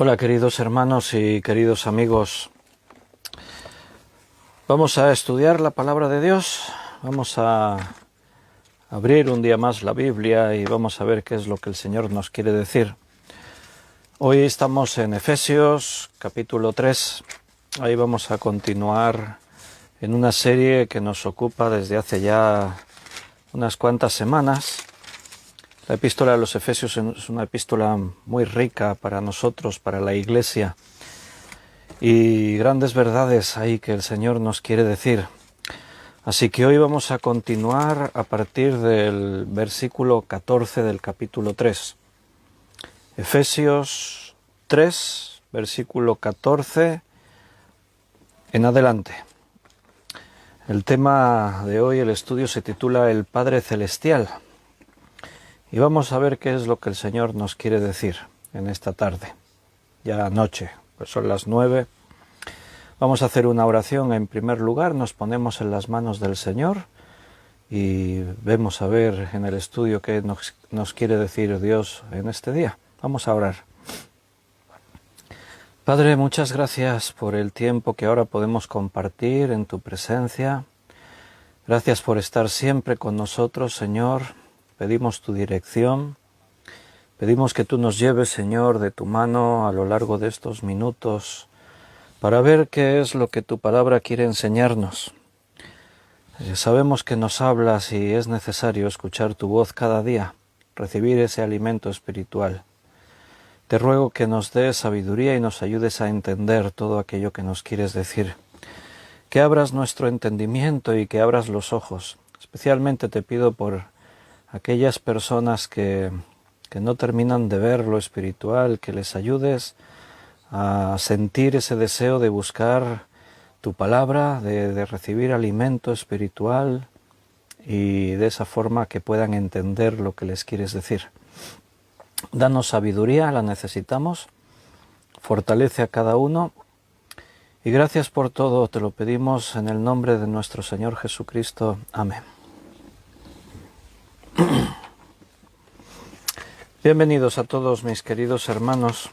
Hola queridos hermanos y queridos amigos, vamos a estudiar la palabra de Dios, vamos a abrir un día más la Biblia y vamos a ver qué es lo que el Señor nos quiere decir. Hoy estamos en Efesios capítulo 3, ahí vamos a continuar en una serie que nos ocupa desde hace ya unas cuantas semanas. La epístola de los Efesios es una epístola muy rica para nosotros, para la Iglesia, y grandes verdades ahí que el Señor nos quiere decir. Así que hoy vamos a continuar a partir del versículo 14 del capítulo 3. Efesios 3, versículo 14 en adelante. El tema de hoy, el estudio, se titula El Padre Celestial. Y vamos a ver qué es lo que el Señor nos quiere decir en esta tarde, ya noche, pues son las 9. Vamos a hacer una oración. En primer lugar, nos ponemos en las manos del Señor y vemos a ver en el estudio qué nos quiere decir Dios en este día. Vamos a orar. Padre, muchas gracias por el tiempo que ahora podemos compartir en tu presencia. Gracias por estar siempre con nosotros, Señor. Pedimos tu dirección, pedimos que tú nos lleves, Señor, de tu mano a lo largo de estos minutos para ver qué es lo que tu palabra quiere enseñarnos. Sabemos que nos hablas y es necesario escuchar tu voz cada día, recibir ese alimento espiritual. Te ruego que nos des sabiduría y nos ayudes a entender todo aquello que nos quieres decir. Que abras nuestro entendimiento y que abras los ojos. Especialmente te pido por aquellas personas que no terminan de ver lo espiritual, que les ayudes a sentir ese deseo de buscar tu palabra, de recibir alimento espiritual y de esa forma que puedan entender lo que les quieres decir. Danos sabiduría, la necesitamos, fortalece a cada uno y gracias por todo, te lo pedimos en el nombre de nuestro Señor Jesucristo. Amén. Bienvenidos a todos mis queridos hermanos.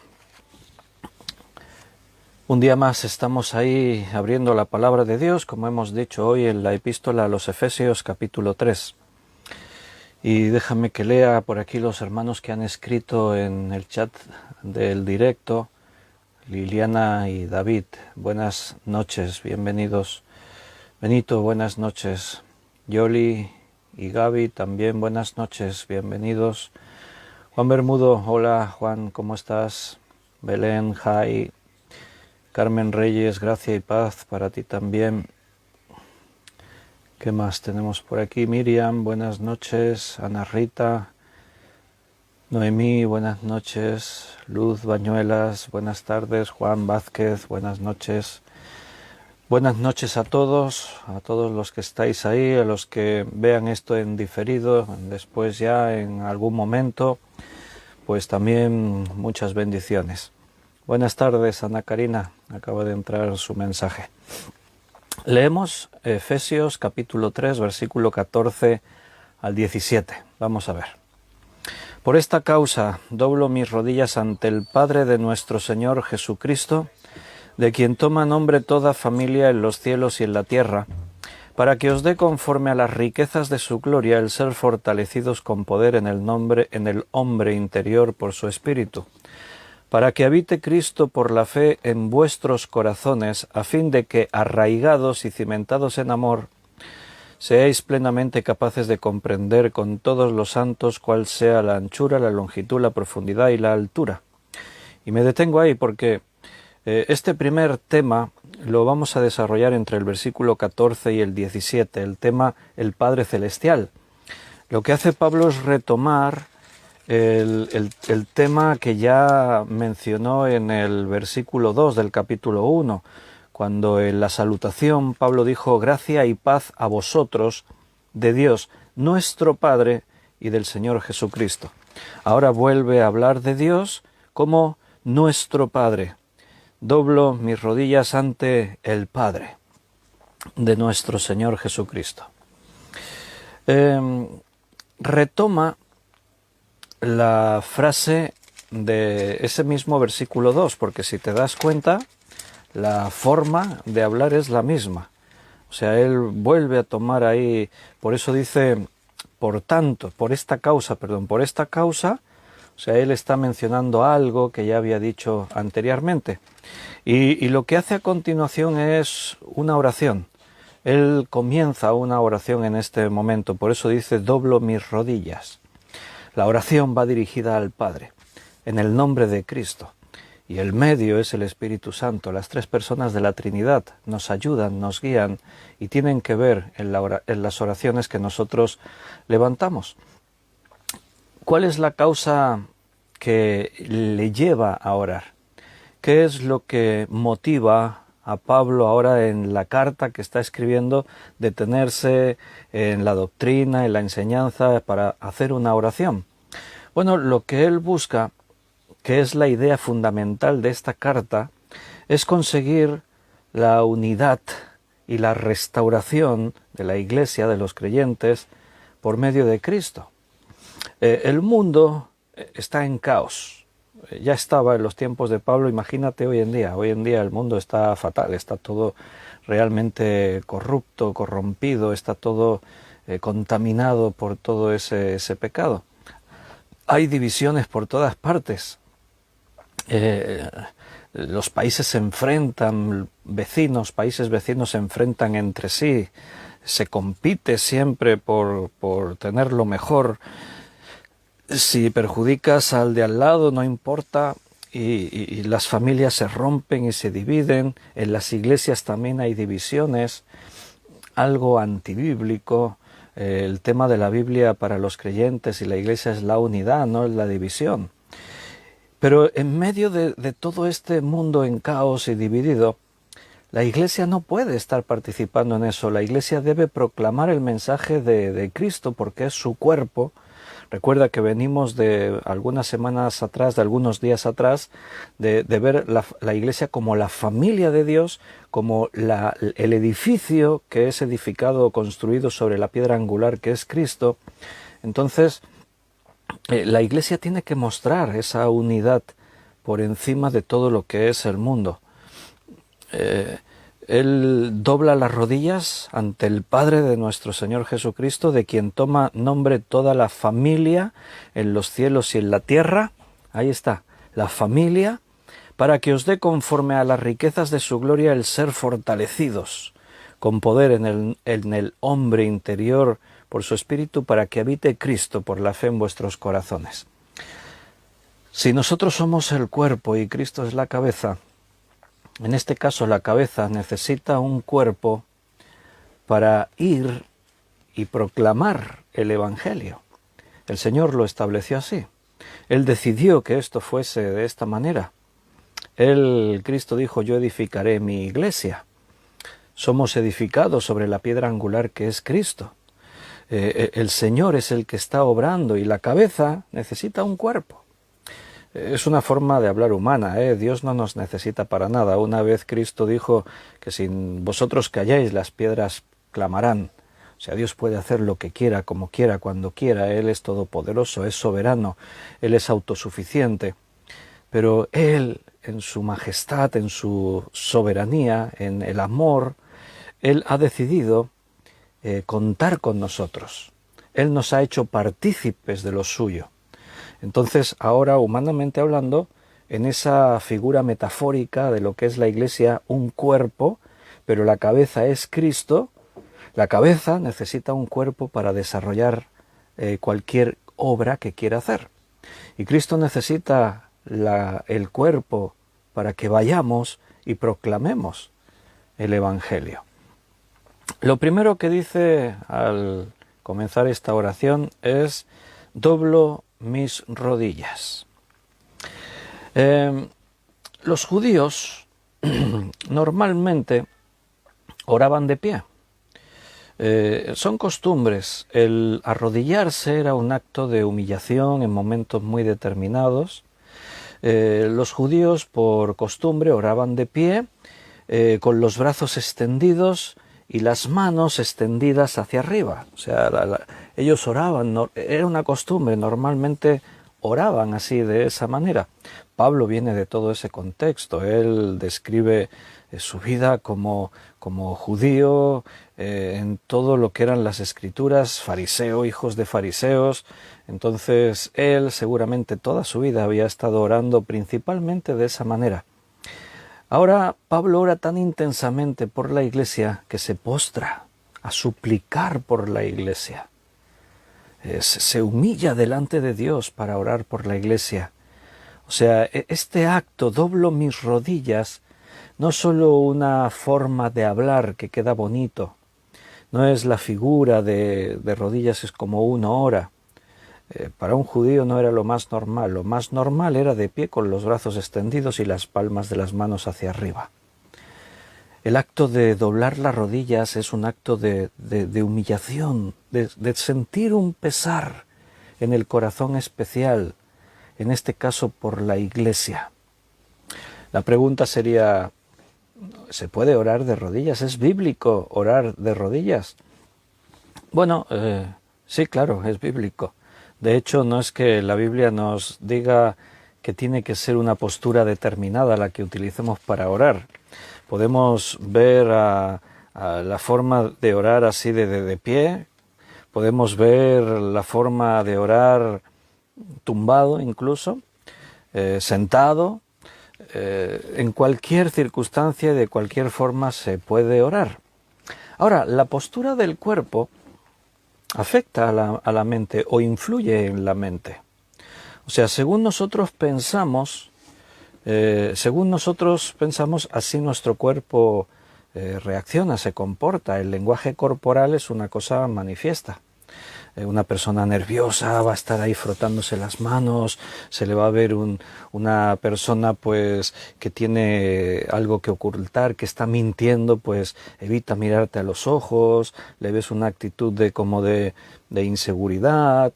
Un día más estamos ahí abriendo la palabra de Dios, como hemos dicho hoy en la epístola a los Efesios capítulo 3. Y déjame que lea por aquí los hermanos que han escrito en el chat del directo, Liliana y David. Buenas noches, bienvenidos. Benito, buenas noches. Yoli y Gaby, también buenas noches, bienvenidos. Juan Bermudo, hola Juan, ¿cómo estás? Belén, Jai, Carmen Reyes, gracia y paz para ti también. ¿Qué más tenemos por aquí? Miriam, buenas noches. Ana Rita, Noemí, buenas noches. Luz Bañuelas, buenas tardes. Juan Vázquez, buenas noches. Buenas noches a todos los que estáis ahí, a los que vean esto en diferido, después ya en algún momento, pues también muchas bendiciones. Buenas tardes, Ana Karina, acaba de entrar su mensaje. Leemos Efesios capítulo 3, versículo 14 al 17. Vamos a ver. Por esta causa doblo mis rodillas ante el Padre de nuestro Señor Jesucristo, de quien toma nombre toda familia en los cielos y en la tierra, para que os dé conforme a las riquezas de su gloria el ser fortalecidos con poder en el hombre interior por su Espíritu, para que habite Cristo por la fe en vuestros corazones, a fin de que, arraigados y cimentados en amor, seáis plenamente capaces de comprender con todos los santos cuál sea la anchura, la longitud, la profundidad y la altura. Y me detengo ahí porque este primer tema lo vamos a desarrollar entre el versículo 14 y el 17, el tema el Padre Celestial. Lo que hace Pablo es retomar el tema que ya mencionó en el versículo 2 del capítulo 1, cuando en la salutación Pablo dijo: gracia y paz a vosotros de Dios, nuestro Padre, y del Señor Jesucristo. Ahora vuelve a hablar de Dios como nuestro Padre. Doblo mis rodillas ante el Padre de nuestro Señor Jesucristo. Retoma la frase de ese mismo versículo 2, porque si te das cuenta, la forma de hablar es la misma. O sea, él vuelve a tomar ahí, por eso dice, por esta causa, o sea, él está mencionando algo que ya había dicho anteriormente. Y lo que hace a continuación es una oración. Él comienza una oración en este momento, por eso dice, doblo mis rodillas. La oración va dirigida al Padre, en el nombre de Cristo. Y el medio es el Espíritu Santo. Las tres personas de la Trinidad nos ayudan, nos guían y tienen que ver en las oraciones que nosotros levantamos. ¿Cuál es la causa que le lleva a orar? ¿Qué es lo que motiva a Pablo ahora en la carta que está escribiendo detenerse en la doctrina, en la enseñanza para hacer una oración? Bueno, lo que él busca, que es la idea fundamental de esta carta, es conseguir la unidad y la restauración de la Iglesia, de los creyentes, por medio de Cristo. El mundo está en caos. Ya estaba en los tiempos de Pablo, imagínate hoy en día. Hoy en día el mundo está fatal, está todo realmente corrupto, corrompido, está todo contaminado por todo ese pecado. Hay divisiones por todas partes. Los países se enfrentan, países vecinos se enfrentan entre sí, se compite siempre por tener lo mejor. Si perjudicas al de al lado, no importa, y las familias se rompen y se dividen. En las iglesias también hay divisiones, algo antibíblico. El tema de la Biblia para los creyentes y la iglesia es la unidad, no es la división. Pero en medio de todo este mundo en caos y dividido, la iglesia no puede estar participando en eso. La iglesia debe proclamar el mensaje de Cristo porque es su cuerpo. Recuerda que venimos de algunas semanas atrás, de algunos días atrás, de ver la iglesia como la familia de Dios, como el edificio que es edificado o construido sobre la piedra angular que es Cristo. Entonces, la iglesia tiene que mostrar esa unidad por encima de todo lo que es el mundo. Él dobla las rodillas ante el Padre de nuestro Señor Jesucristo, de quien toma nombre toda la familia en los cielos y en la tierra. Ahí está, la familia, para que os dé conforme a las riquezas de su gloria el ser fortalecidos, con poder en el hombre interior por su Espíritu, para que habite Cristo por la fe en vuestros corazones. Si nosotros somos el cuerpo y Cristo es la cabeza, en este caso la cabeza necesita un cuerpo para ir y proclamar el Evangelio. El Señor lo estableció así. Él decidió que esto fuese de esta manera. Cristo dijo, yo edificaré mi iglesia. Somos edificados sobre la piedra angular que es Cristo. El Señor es el que está obrando y la cabeza necesita un cuerpo. Es una forma de hablar humana, Dios no nos necesita para nada. Una vez Cristo dijo que si vosotros calláis, las piedras clamarán. O sea, Dios puede hacer lo que quiera, como quiera, cuando quiera. Él es todopoderoso, es soberano, Él es autosuficiente. Pero Él, en su majestad, en su soberanía, en el amor, Él ha decidido contar con nosotros. Él nos ha hecho partícipes de lo suyo. Entonces, ahora, humanamente hablando, en esa figura metafórica de lo que es la iglesia, un cuerpo, pero la cabeza es Cristo, la cabeza necesita un cuerpo para desarrollar cualquier obra que quiera hacer. Y Cristo necesita el cuerpo para que vayamos y proclamemos el Evangelio. Lo primero que dice al comenzar esta oración es: doblo mis rodillas. Los judíos normalmente oraban de pie. Son costumbres. El arrodillarse era un acto de humillación en momentos muy determinados. Los judíos por costumbre oraban de pie, con los brazos extendidos y las manos extendidas hacia arriba. O sea, ellos oraban, era una costumbre, normalmente oraban así, de esa manera. Pablo viene de todo ese contexto. Él describe su vida como judío, en todo lo que eran las escrituras, fariseo, hijos de fariseos. Entonces él seguramente toda su vida había estado orando principalmente de esa manera. Ahora Pablo ora tan intensamente por la iglesia que se postra a suplicar por la iglesia. Se humilla delante de Dios para orar por la iglesia. O sea, este acto, doblo mis rodillas, no es solo una forma de hablar que queda bonito, no es la figura de rodillas, es como uno ora. Para un judío no era lo más normal era de pie con los brazos extendidos y las palmas de las manos hacia arriba. El acto de doblar las rodillas es un acto de humillación, de sentir un pesar en el corazón especial, en este caso por la iglesia. La pregunta sería, ¿se puede orar de rodillas? ¿Es bíblico orar de rodillas? Bueno, sí, claro, es bíblico. De hecho, no es que la Biblia nos diga que tiene que ser una postura determinada la que utilicemos para orar. Podemos ver a la forma de orar así de pie, podemos ver la forma de orar tumbado incluso, sentado, en cualquier circunstancia y de cualquier forma se puede orar. Ahora, la postura del cuerpo afecta a la mente o influye en la mente. O sea, según nosotros pensamos, así nuestro cuerpo reacciona, se comporta. El lenguaje corporal es una cosa manifiesta. Una persona nerviosa va a estar ahí frotándose las manos, se le va a ver una persona pues que tiene algo que ocultar, que está mintiendo, pues evita mirarte a los ojos, le ves una actitud de inseguridad.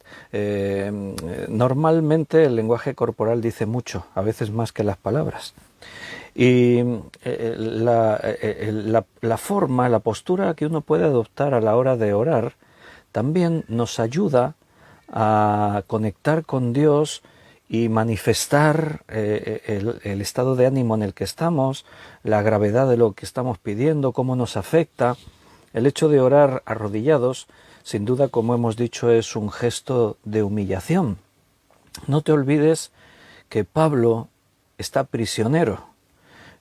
Normalmente el lenguaje corporal dice mucho, a veces más que las palabras. Y la forma, la postura que uno puede adoptar a la hora de orar también nos ayuda a conectar con Dios y manifestar el estado de ánimo en el que estamos, la gravedad de lo que estamos pidiendo, cómo nos afecta. El hecho de orar arrodillados, sin duda, como hemos dicho, es un gesto de humillación. No te olvides que Pablo está prisionero,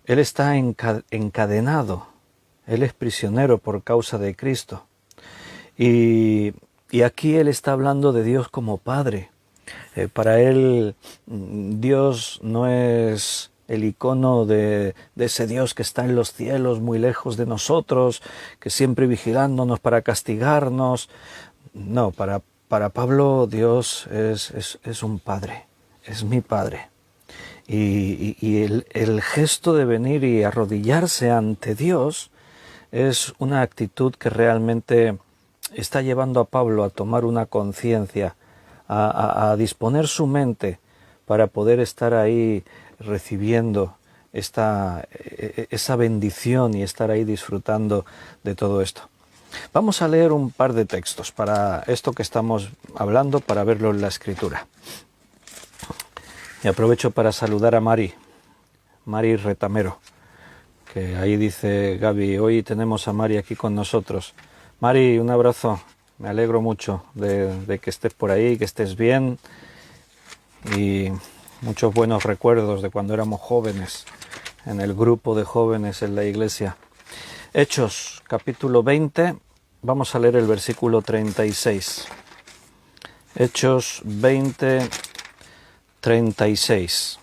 él está encadenado, él es prisionero por causa de Cristo. Y aquí él está hablando de Dios como Padre. Para él Dios no es el icono de ese Dios que está en los cielos, muy lejos de nosotros, que siempre vigilándonos para castigarnos. No, para Pablo Dios es un Padre, es mi Padre. Y el gesto de venir y arrodillarse ante Dios es una actitud que realmente está llevando a Pablo a tomar una conciencia, a disponer su mente para poder estar ahí recibiendo esa bendición y estar ahí disfrutando de todo esto. Vamos a leer un par de textos para esto que estamos hablando, para verlo en la Escritura. Y aprovecho para saludar a Mari Retamero, que ahí dice Gaby, hoy tenemos a Mari aquí con nosotros. Mari, un abrazo, me alegro mucho de que estés por ahí, que estés bien, y muchos buenos recuerdos de cuando éramos jóvenes, en el grupo de jóvenes en la iglesia. Hechos, capítulo 20, vamos a leer el versículo 36. Hechos 20, 36.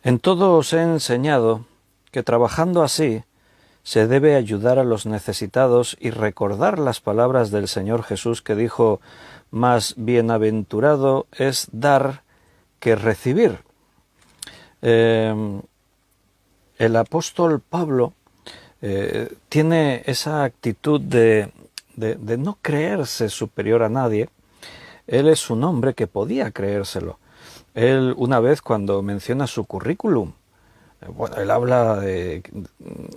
En todo os he enseñado que trabajando así se debe ayudar a los necesitados y recordar las palabras del Señor Jesús que dijo, más bienaventurado es dar que recibir. El apóstol Pablo tiene esa actitud de no creerse superior a nadie. Él es un hombre que podía creérselo. Él una vez cuando menciona su currículum, Bueno, él habla de...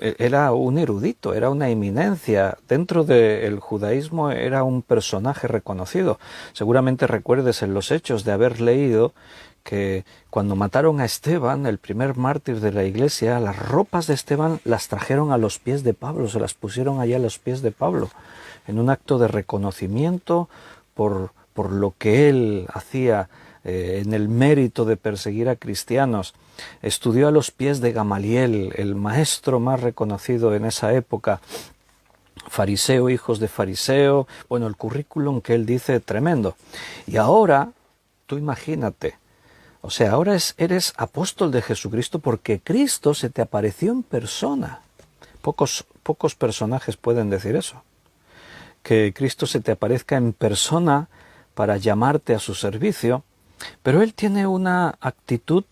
Era un erudito, era una eminencia. Dentro del judaísmo era un personaje reconocido. Seguramente recuerdes en los Hechos de haber leído que cuando mataron a Esteban, el primer mártir de la iglesia, las ropas de Esteban las trajeron a los pies de Pablo, se las pusieron allá a los pies de Pablo, en un acto de reconocimiento por lo que él hacía en el mérito de perseguir a cristianos. Estudió a los pies de Gamaliel, el maestro más reconocido en esa época, fariseo, hijos de fariseo, bueno, el currículum que él dice tremendo. Y ahora, tú imagínate, o sea, ahora eres apóstol de Jesucristo porque Cristo se te apareció en persona. Pocos personajes pueden decir eso, que Cristo se te aparezca en persona para llamarte a su servicio, pero él tiene una actitud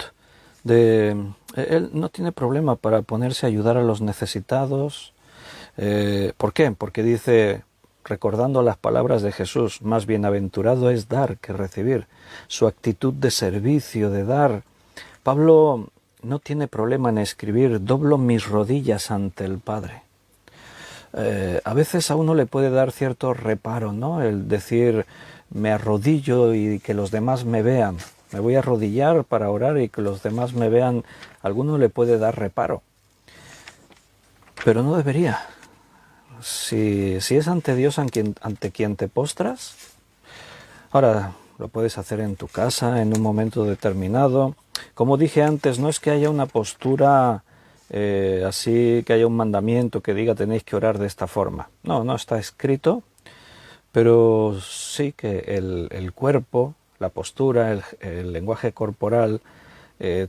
él no tiene problema para ponerse a ayudar a los necesitados. ¿Por qué? Porque dice, recordando las palabras de Jesús, más bienaventurado es dar que recibir. Su actitud de servicio, de dar. Pablo no tiene problema en escribir, doblo mis rodillas ante el Padre. A veces a uno le puede dar cierto reparo, ¿no? El decir, me arrodillo y que los demás me vean. Me voy a arrodillar para orar y que los demás me vean. A alguno le puede dar reparo. Pero no debería. Si es ante Dios ante quien te postras, ahora lo puedes hacer en tu casa, en un momento determinado. Como dije antes, no es que haya una postura así, que haya un mandamiento que diga tenéis que orar de esta forma. No está escrito, pero sí que el cuerpo, la postura, el lenguaje corporal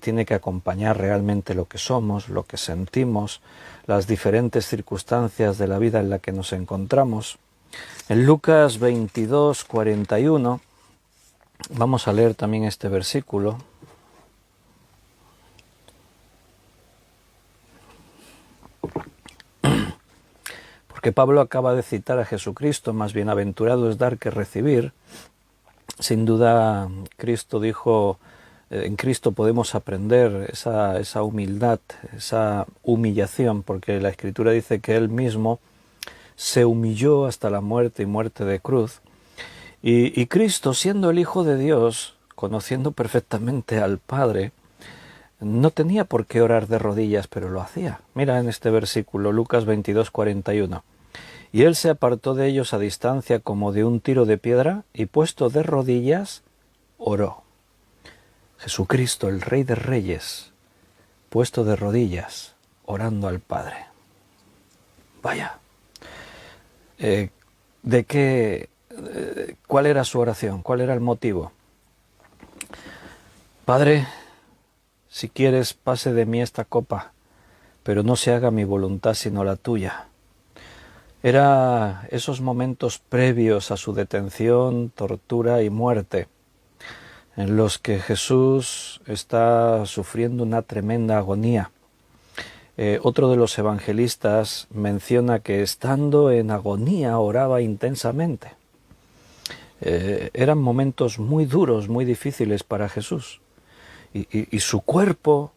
tiene que acompañar realmente lo que somos, lo que sentimos, las diferentes circunstancias de la vida en la que nos encontramos. En Lucas 22, 41, vamos a leer también este versículo. Porque Pablo acaba de citar a Jesucristo, más bienaventurado es dar que recibir. Sin duda, Cristo dijo, en Cristo podemos aprender esa humildad, esa humillación, porque la Escritura dice que Él mismo se humilló hasta la muerte y muerte de cruz. Y Cristo, siendo el Hijo de Dios, conociendo perfectamente al Padre, no tenía por qué orar de rodillas, pero lo hacía. Mira en este versículo, Lucas 22, 41. Y él se apartó de ellos a distancia como de un tiro de piedra, y puesto de rodillas, oró. Jesucristo, el Rey de Reyes, puesto de rodillas, orando al Padre. Vaya. ¿Cuál era su oración? ¿Cuál era el motivo? Padre, si quieres, pase de mí esta copa, pero no se haga mi voluntad sino la tuya. Era esos momentos previos a su detención, tortura y muerte, en los que Jesús está sufriendo una tremenda agonía. Otro de los evangelistas menciona que estando en agonía oraba intensamente. Eran momentos muy duros, muy difíciles para Jesús. Y su cuerpo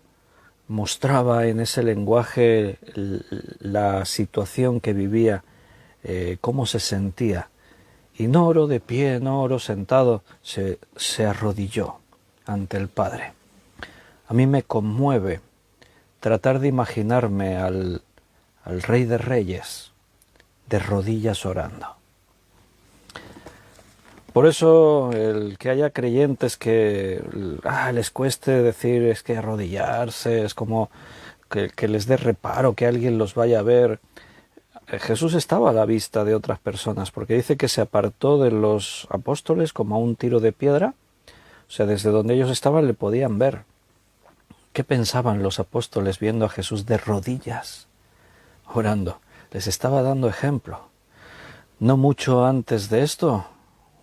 mostraba en ese lenguaje la situación que vivía, cómo se sentía. Y no oró de pie, no oró sentado, se arrodilló ante el Padre. A mí me conmueve tratar de imaginarme al Rey de Reyes de rodillas orando. Por eso el que haya creyentes que les cueste decir es que arrodillarse, es como que les dé reparo, que alguien los vaya a ver. Jesús estaba a la vista de otras personas, porque dice que se apartó de los apóstoles como a un tiro de piedra, o sea, desde donde ellos estaban le podían ver. ¿Qué pensaban los apóstoles viendo a Jesús de rodillas, orando? Les estaba dando ejemplo. No mucho antes de esto,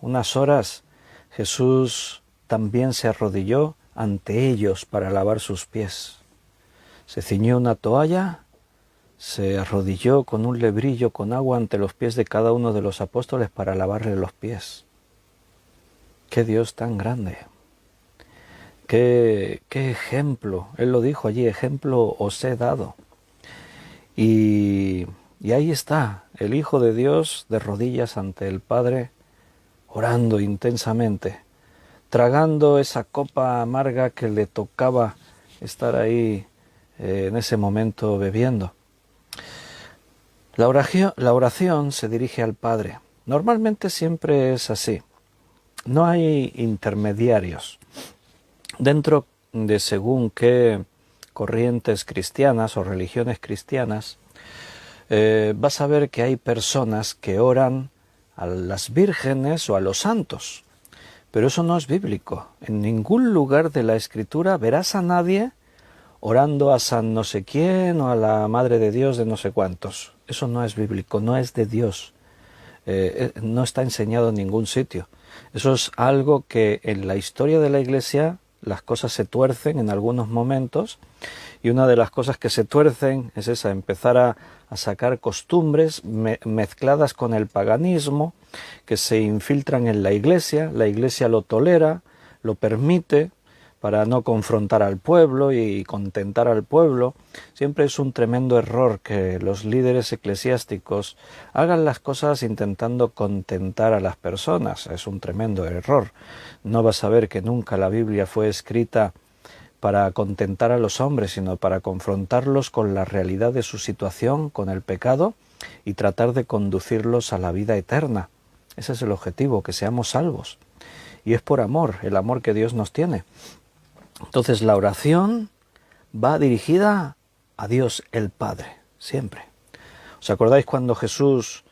unas horas, Jesús también se arrodilló ante ellos para lavar sus pies. Se ciñó una toalla, se arrodilló con un lebrillo con agua ante los pies de cada uno de los apóstoles para lavarle los pies. ¡Qué Dios tan grande! qué ejemplo. Él lo dijo allí, ejemplo os he dado. Y ahí está, el Hijo de Dios de rodillas ante el Padre, orando intensamente, tragando esa copa amarga que le tocaba estar ahí en ese momento bebiendo. La oración se dirige al Padre. Normalmente siempre es así. No hay intermediarios. Dentro de según qué corrientes cristianas o religiones cristianas, vas a ver que hay personas que oran a las vírgenes o a los santos. Pero eso no es bíblico. En ningún lugar de la Escritura verás a nadie orando a San no sé quién o a la Madre de Dios de no sé cuántos. Eso no es bíblico, no es de Dios. No está enseñado en ningún sitio. Eso es algo que en la historia de la Iglesia las cosas se tuercen en algunos momentos, y una de las cosas que se tuercen es esa, empezar a sacar costumbres mezcladas con el paganismo, que se infiltran en la Iglesia lo tolera, lo permite, para no confrontar al pueblo y contentar al pueblo. Siempre es un tremendo error que los líderes eclesiásticos hagan las cosas intentando contentar a las personas. Es un tremendo error. No vas a ver que nunca la Biblia fue escrita para contentar a los hombres, sino para confrontarlos con la realidad de su situación, con el pecado, y tratar de conducirlos a la vida eterna. Ese es el objetivo, que seamos salvos. Y es por amor, el amor que Dios nos tiene. Entonces la oración va dirigida a Dios el Padre, siempre. ¿Os acordáis cuando Jesús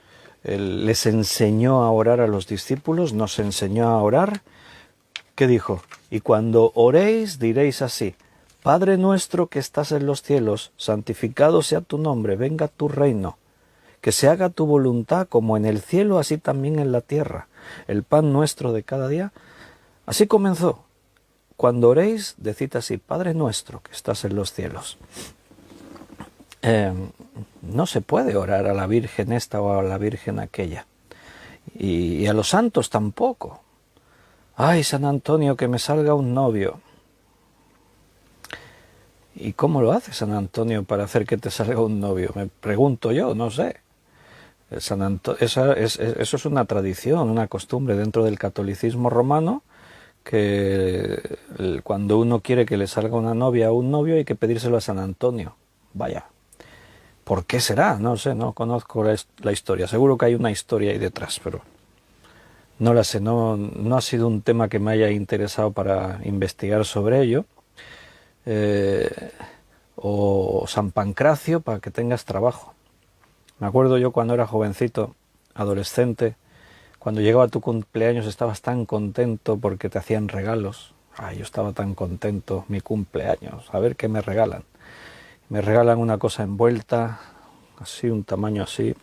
les enseñó a orar a los discípulos? Nos enseñó a orar. ¿Qué dijo? Y cuando oréis diréis así: Padre nuestro que estás en los cielos, santificado sea tu nombre, venga tu reino. Que se haga tu voluntad como en el cielo, así también en la tierra. El pan nuestro de cada día. Así comenzó. Cuando oréis, decid así: Padre nuestro que estás en los cielos. No se puede orar a la Virgen esta o a la Virgen aquella. Y a los santos tampoco. Ay, San Antonio, que me salga un novio. ¿Y cómo lo hace San Antonio para hacer que te salga un novio? Me pregunto yo, no sé. Eso es una tradición, una costumbre dentro del catolicismo romano, que cuando uno quiere que le salga una novia o un novio hay que pedírselo a San Antonio. Vaya, ¿por qué será? No sé, no conozco la historia. Seguro que hay una historia ahí detrás, pero no la sé. No ha sido un tema que me haya interesado para investigar sobre ello. O San Pancracio, para que tengas trabajo. Me acuerdo yo cuando era jovencito, adolescente, cuando llegaba tu cumpleaños estabas tan contento porque te hacían regalos. Ay, yo estaba tan contento, mi cumpleaños, a ver qué me regalan. Me regalan una cosa envuelta, así, un tamaño así.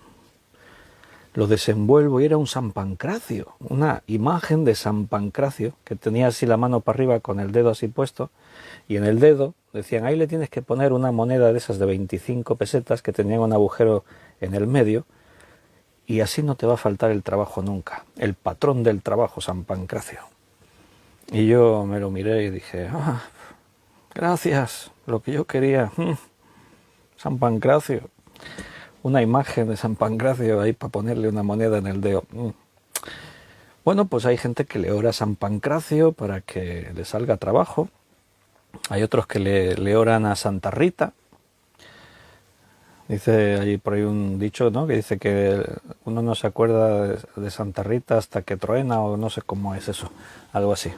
Lo desenvuelvo y era un San Pancracio, una imagen de San Pancracio, que tenía así la mano para arriba con el dedo así puesto, y en el dedo decían: ahí le tienes que poner una moneda de esas de 25 pesetas que tenían un agujero en el medio, y así no te va a faltar el trabajo nunca. El patrón del trabajo, San Pancracio. Y yo me lo miré y dije: gracias, lo que yo quería. San Pancracio. Una imagen de San Pancracio ahí para ponerle una moneda en el dedo. Bueno, pues hay gente que le ora a San Pancracio para que le salga trabajo. Hay otros que le oran a Santa Rita. Dice allí por ahí un dicho, ¿no?, que dice que uno no se acuerda de Santa Rita hasta que truena, o no sé cómo es eso, algo así.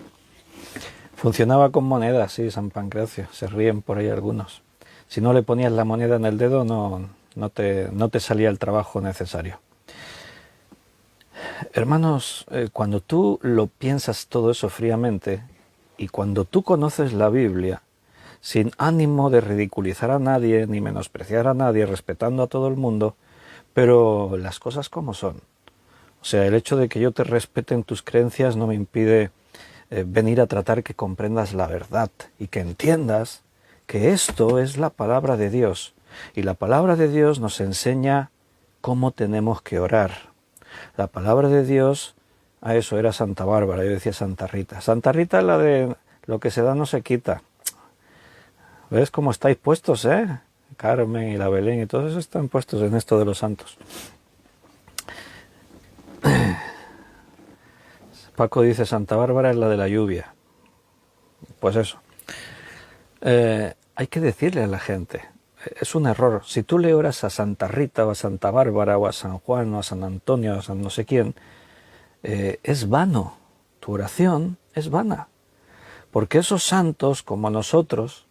Funcionaba con monedas, sí, San Pancracio. Se ríen por ahí algunos. Si no le ponías la moneda en el dedo, no te salía el trabajo necesario. Hermanos, cuando tú lo piensas todo eso fríamente, y cuando tú conoces la Biblia, sin ánimo de ridiculizar a nadie, ni menospreciar a nadie, respetando a todo el mundo, pero las cosas como son. O sea, el hecho de que yo te respete en tus creencias no me impide venir a tratar que comprendas la verdad y que entiendas que esto es la palabra de Dios. Y la palabra de Dios nos enseña cómo tenemos que orar. La palabra de Dios, a eso era Santa Bárbara, yo decía Santa Rita. Santa Rita, la lo que se da no se quita. ¿Ves cómo estáis puestos, Carmen y la Belén y todos están puestos en esto de los santos. Paco dice, Santa Bárbara es la de la lluvia. Pues eso. Hay que decirle a la gente, es un error. Si tú le oras a Santa Rita o a Santa Bárbara o a San Juan o a San Antonio o a San no sé quién, es vano. Tu oración es vana. Porque esos santos, como nosotros,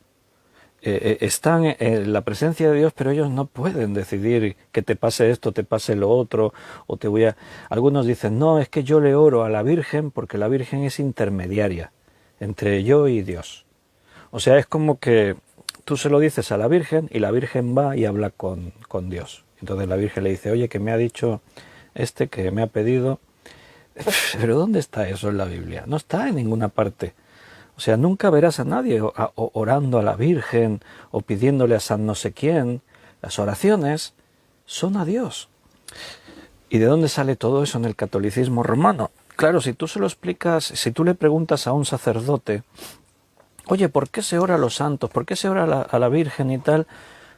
están en la presencia de Dios, pero ellos no pueden decidir que te pase esto, te pase lo otro, o te voy a... Algunos dicen, no, es que yo le oro a la Virgen porque la Virgen es intermediaria entre yo y Dios. O sea, es como que tú se lo dices a la Virgen y la Virgen va y habla con Dios. Entonces la Virgen le dice, oye, que me ha dicho que me ha pedido... Pero ¿dónde está eso en la Biblia? No está en ninguna parte. O sea, nunca verás a nadie orando a la Virgen o pidiéndole a San no sé quién. Las oraciones son a Dios. ¿Y de dónde sale todo eso en el catolicismo romano? Claro, si tú se lo explicas, si tú le preguntas a un sacerdote, oye, ¿por qué se ora a los santos? ¿Por qué se ora a la Virgen y tal?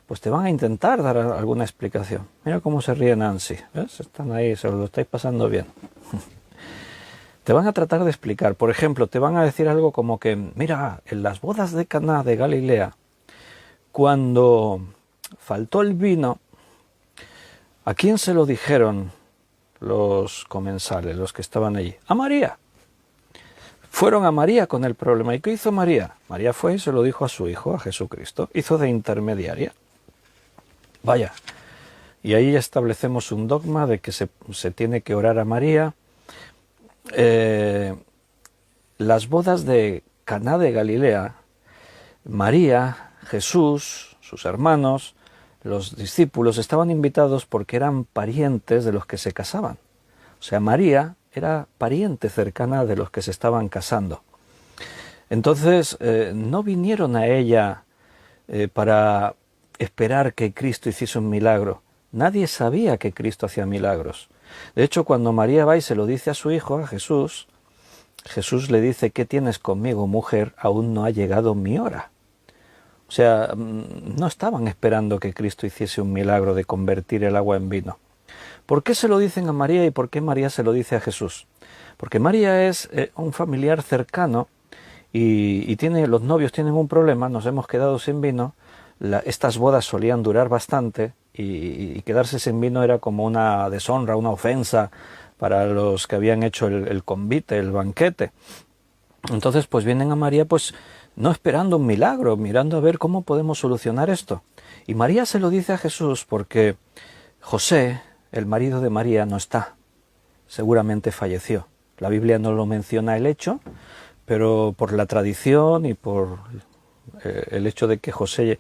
Pues te van a intentar dar alguna explicación. Mira cómo se ríe Nancy. ¿Ves? Están ahí, se lo estáis pasando bien. Te van a tratar de explicar. Por ejemplo, te van a decir algo como que, mira, en las bodas de Caná de Galilea, cuando faltó el vino, ¿a quién se lo dijeron los comensales, los que estaban allí? A María. Fueron a María con el problema. ¿Y qué hizo María? María fue y se lo dijo a su hijo, a Jesucristo. Hizo de intermediaria. Vaya. Y ahí ya establecemos un dogma de que se tiene que orar a María. Las bodas de Caná de Galilea, María, Jesús, sus hermanos, los discípulos estaban invitados porque eran parientes de los que se casaban. O sea, María era pariente cercana de los que se estaban casando. Entonces, no vinieron a ella para esperar que Cristo hiciese un milagro. Nadie sabía que Cristo hacía milagros. De hecho, cuando María va y se lo dice a su hijo, a Jesús, Jesús le dice, ¿qué tienes conmigo, mujer? Aún no ha llegado mi hora. O sea, no estaban esperando que Cristo hiciese un milagro de convertir el agua en vino. ¿Por qué se lo dicen a María y por qué María se lo dice a Jesús? Porque María es un familiar cercano y los novios tienen un problema, nos hemos quedado sin vino. Estas bodas solían durar bastante y quedarse sin vino era como una deshonra, una ofensa para los que habían hecho el convite, el banquete. Entonces pues vienen a María pues no esperando un milagro, mirando a ver cómo podemos solucionar esto. Y María se lo dice a Jesús porque José, el marido de María, no está. Seguramente falleció. La Biblia no lo menciona el hecho, pero por la tradición y por el hecho de que José,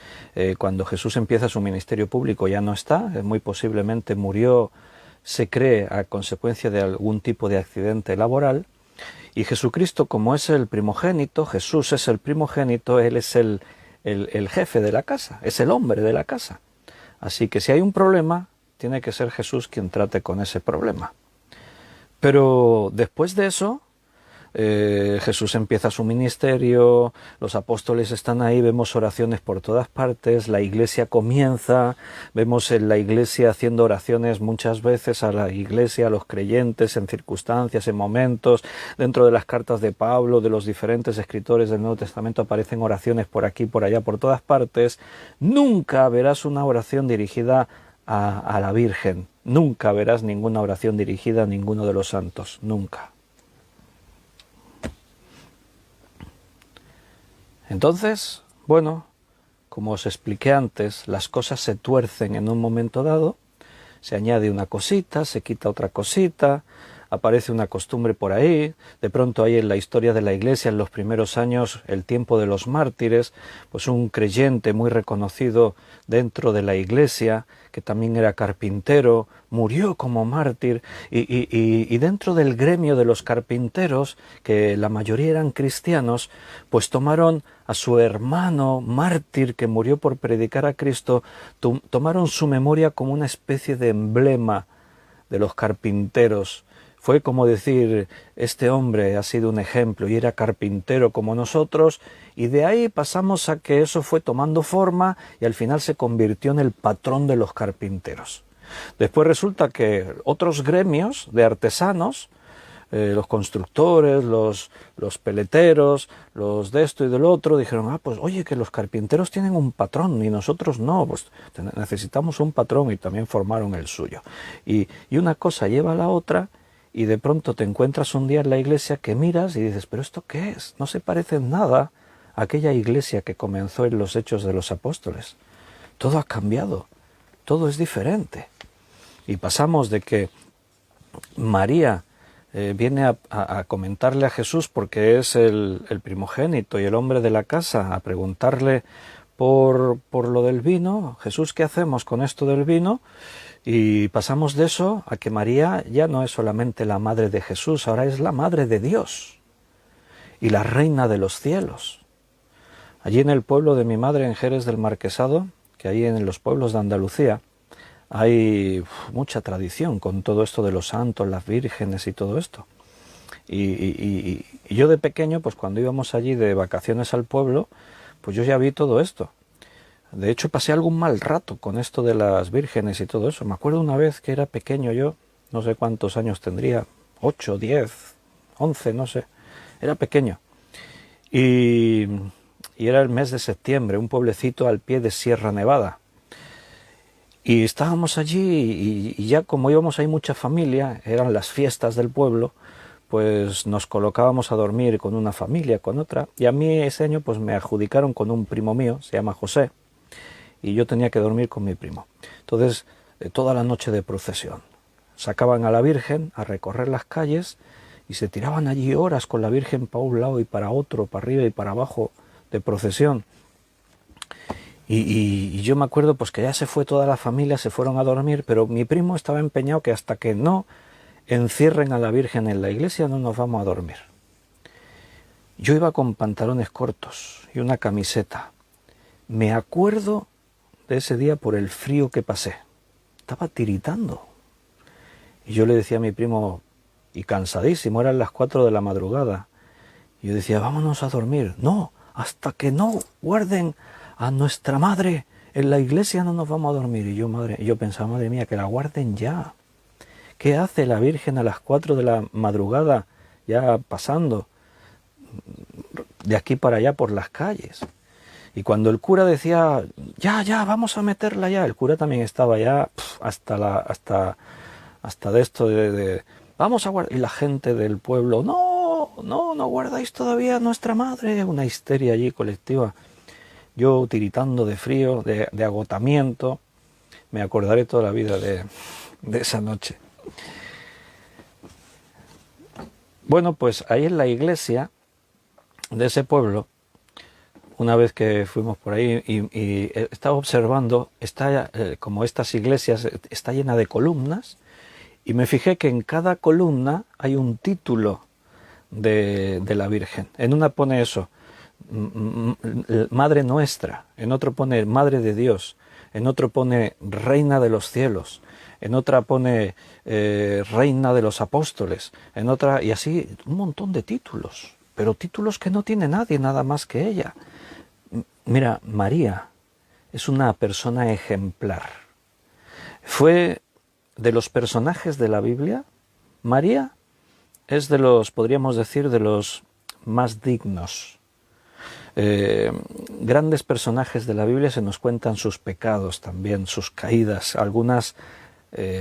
cuando Jesús empieza su ministerio público, ya no está, muy posiblemente murió, se cree, a consecuencia de algún tipo de accidente laboral, y Jesucristo, como es el primogénito, Jesús es el primogénito, Él es el jefe de la casa, es el hombre de la casa. Así que si hay un problema, tiene que ser Jesús quien trate con ese problema. Pero después de eso, Jesús empieza su ministerio, los apóstoles están ahí, vemos oraciones por todas partes, la iglesia comienza, vemos en la iglesia haciendo oraciones muchas veces a la iglesia, a los creyentes, en circunstancias, en momentos, dentro de las cartas de Pablo, de los diferentes escritores del Nuevo Testamento aparecen oraciones por aquí, por allá, por todas partes. Nunca verás una oración dirigida a la Virgen, nunca verás ninguna oración dirigida a ninguno de los santos, nunca. Entonces, bueno, como os expliqué antes, las cosas se tuercen en un momento dado, se añade una cosita, se quita otra cosita, aparece una costumbre por ahí, de pronto hay en la historia de la Iglesia, en los primeros años, el tiempo de los mártires, pues un creyente muy reconocido dentro de la Iglesia, que también era carpintero, murió como mártir, y dentro del gremio de los carpinteros, que la mayoría eran cristianos, pues tomaron a su hermano mártir que murió por predicar a Cristo, tomaron su memoria como una especie de emblema de los carpinteros. Fue como decir, este hombre ha sido un ejemplo y era carpintero como nosotros, y de ahí pasamos a que eso fue tomando forma y al final se convirtió en el patrón de los carpinteros. Después resulta que otros gremios de artesanos, los constructores, los peleteros, los de esto y del otro, dijeron, pues oye, que los carpinteros tienen un patrón y nosotros no, pues necesitamos un patrón, y también formaron el suyo. Y una cosa lleva a la otra, y de pronto te encuentras un día en la iglesia que miras y dices, ¿pero esto qué es? No se parece en nada a aquella iglesia que comenzó en los Hechos de los Apóstoles. Todo ha cambiado, todo es diferente. Y pasamos de que María viene a comentarle a Jesús, porque es el primogénito y el hombre de la casa, a preguntarle por lo del vino. Jesús, ¿qué hacemos con esto del vino? Y pasamos de eso a que María ya no es solamente la madre de Jesús, ahora es la madre de Dios y la reina de los cielos. Allí en el pueblo de mi madre, en Jerez del Marquesado, que ahí en los pueblos de Andalucía, hay mucha tradición con todo esto de los santos, las vírgenes y todo esto. Y yo de pequeño, pues cuando íbamos allí de vacaciones al pueblo, pues yo ya vi todo esto. De hecho, pasé algún mal rato con esto de las vírgenes y todo eso. Me acuerdo una vez que era pequeño yo, no sé cuántos años tendría, 8, 10, 11, no sé. Era pequeño. Y era el mes de septiembre, un pueblecito al pie de Sierra Nevada. Y estábamos allí y ya como íbamos ahí mucha familia, eran las fiestas del pueblo, pues nos colocábamos a dormir con una familia, con otra. Y a mí ese año pues me adjudicaron con un primo mío, se llama José, y yo tenía que dormir con mi primo. Entonces, toda la noche de procesión. Sacaban a la Virgen a recorrer las calles y se tiraban allí horas con la Virgen para un lado y para otro, para arriba y para abajo de procesión. Y yo me acuerdo pues que ya se fue toda la familia, se fueron a dormir, pero mi primo estaba empeñado que hasta que no encierren a la Virgen en la iglesia no nos vamos a dormir. Yo iba con pantalones cortos y una camiseta. Me acuerdo de ese día por el frío que pasé. Estaba tiritando. Y yo le decía a mi primo, y cansadísimo, eran las 4 de la madrugada. Y yo decía, vámonos a dormir. No, hasta que no guarden a nuestra madre en la iglesia no nos vamos a dormir. Y yo pensaba, madre mía, que la guarden ya. ¿Qué hace la Virgen a las 4 de la madrugada ya pasando de aquí para allá por las calles? Y cuando el cura decía, ya, vamos a meterla ya, el cura también estaba ya hasta de esto de vamos a guardar. Y la gente del pueblo, no guardáis todavía a nuestra madre. Una histeria allí colectiva. Yo tiritando de frío, de agotamiento. Me acordaré toda la vida de esa noche. Bueno, pues ahí en la iglesia de ese pueblo, una vez que fuimos por ahí y estaba observando, como estas iglesias, está llena de columnas, y me fijé que en cada columna hay un título de la Virgen. En una pone eso, Madre Nuestra, en otro pone Madre de Dios, en otro pone Reina de los Cielos, en otra pone Reina de los Apóstoles, en otra, y así un montón de títulos, pero títulos que no tiene nadie nada más que ella. Mira, María es una persona ejemplar. Fue de los personajes de la Biblia, María es de los, podríamos decir, de los más dignos. Grandes personajes de la Biblia se nos cuentan sus pecados también, sus caídas, algunas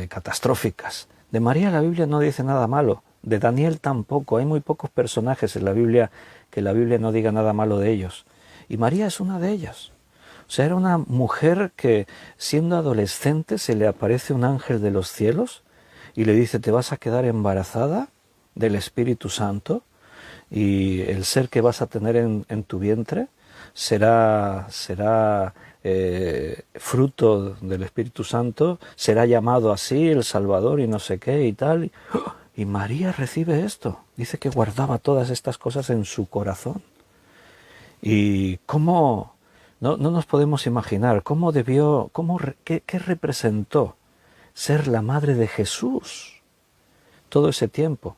catastróficas. De María la Biblia no dice nada malo, de Daniel tampoco. Hay muy pocos personajes en la Biblia que la Biblia no diga nada malo de ellos. Y María es una de ellas. O sea, era una mujer que, siendo adolescente, se le aparece un ángel de los cielos y le dice, te vas a quedar embarazada del Espíritu Santo y el ser que vas a tener en tu vientre será fruto del Espíritu Santo, será llamado así el Salvador y no sé qué y tal. Y María recibe esto, dice que guardaba todas estas cosas en su corazón. Y cómo, no nos podemos imaginar, qué representó ser la madre de Jesús. todo ese tiempo.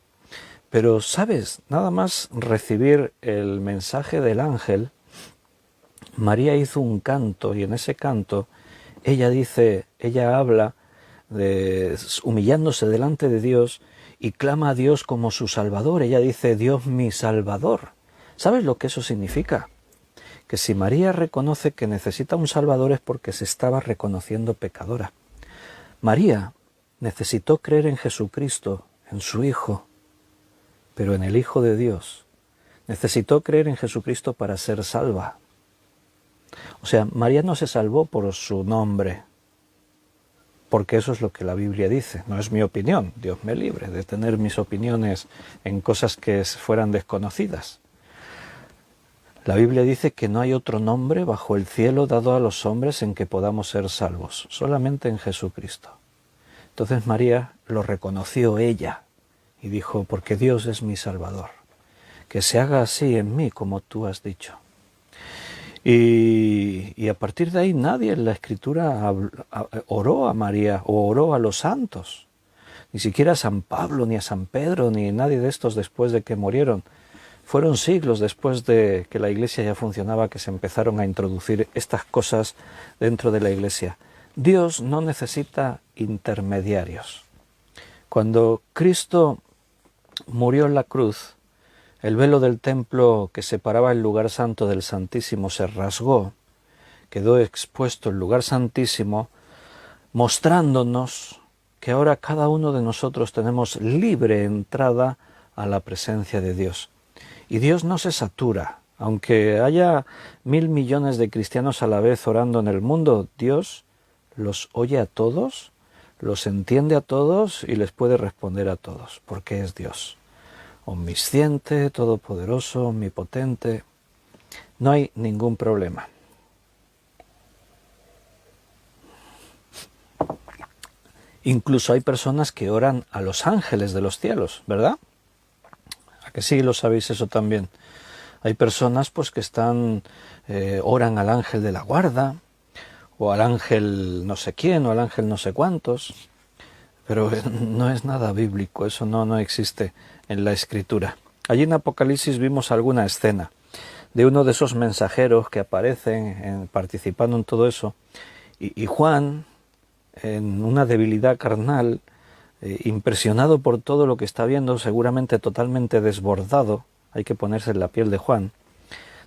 Pero, ¿sabes? Nada más recibir el mensaje del ángel, María hizo un canto, y en ese canto ella habla humillándose delante de Dios y clama a Dios como su Salvador. Ella dice: Dios mi Salvador. ¿Sabes lo que eso significa? Que si María reconoce que necesita un Salvador es porque se estaba reconociendo pecadora. María necesitó creer en Jesucristo, en su Hijo, pero en el Hijo de Dios. Necesitó creer en Jesucristo para ser salva. O sea, María no se salvó por su nombre, porque eso es lo que la Biblia dice. No es mi opinión, Dios me libre de tener mis opiniones en cosas que fueran desconocidas. La Biblia dice que no hay otro nombre bajo el cielo dado a los hombres en que podamos ser salvos, solamente en Jesucristo. Entonces María lo reconoció ella y dijo: porque Dios es mi Salvador, que se haga así en mí como tú has dicho. Y a partir de ahí nadie en la Escritura oró a María o oró a los santos. Ni siquiera a San Pablo, ni a San Pedro, ni nadie de estos después de que murieron. Fueron siglos después de que la Iglesia ya funcionaba que se empezaron a introducir estas cosas dentro de la Iglesia. Dios no necesita intermediarios. Cuando Cristo murió en la cruz, el velo del templo que separaba el lugar santo del Santísimo se rasgó, quedó expuesto el lugar santísimo, mostrándonos que ahora cada uno de nosotros tenemos libre entrada a la presencia de Dios. Y Dios no se satura. Aunque haya 1.000 millones de cristianos a la vez orando en el mundo, Dios los oye a todos, los entiende a todos y les puede responder a todos, porque es Dios. Omnisciente, todopoderoso, omnipotente. No hay ningún problema. Incluso hay personas que oran a los ángeles de los cielos, ¿verdad? ¿A que sí lo sabéis eso también? Hay personas pues que oran al ángel de la guarda, o al ángel no sé quién, o al ángel no sé cuántos, pero no es nada bíblico, eso no existe en la Escritura. Allí en Apocalipsis vimos alguna escena de uno de esos mensajeros que aparecen participando en todo eso, y Juan, en una debilidad carnal, impresionado por todo lo que está viendo, seguramente totalmente desbordado, hay que ponerse en la piel de Juan,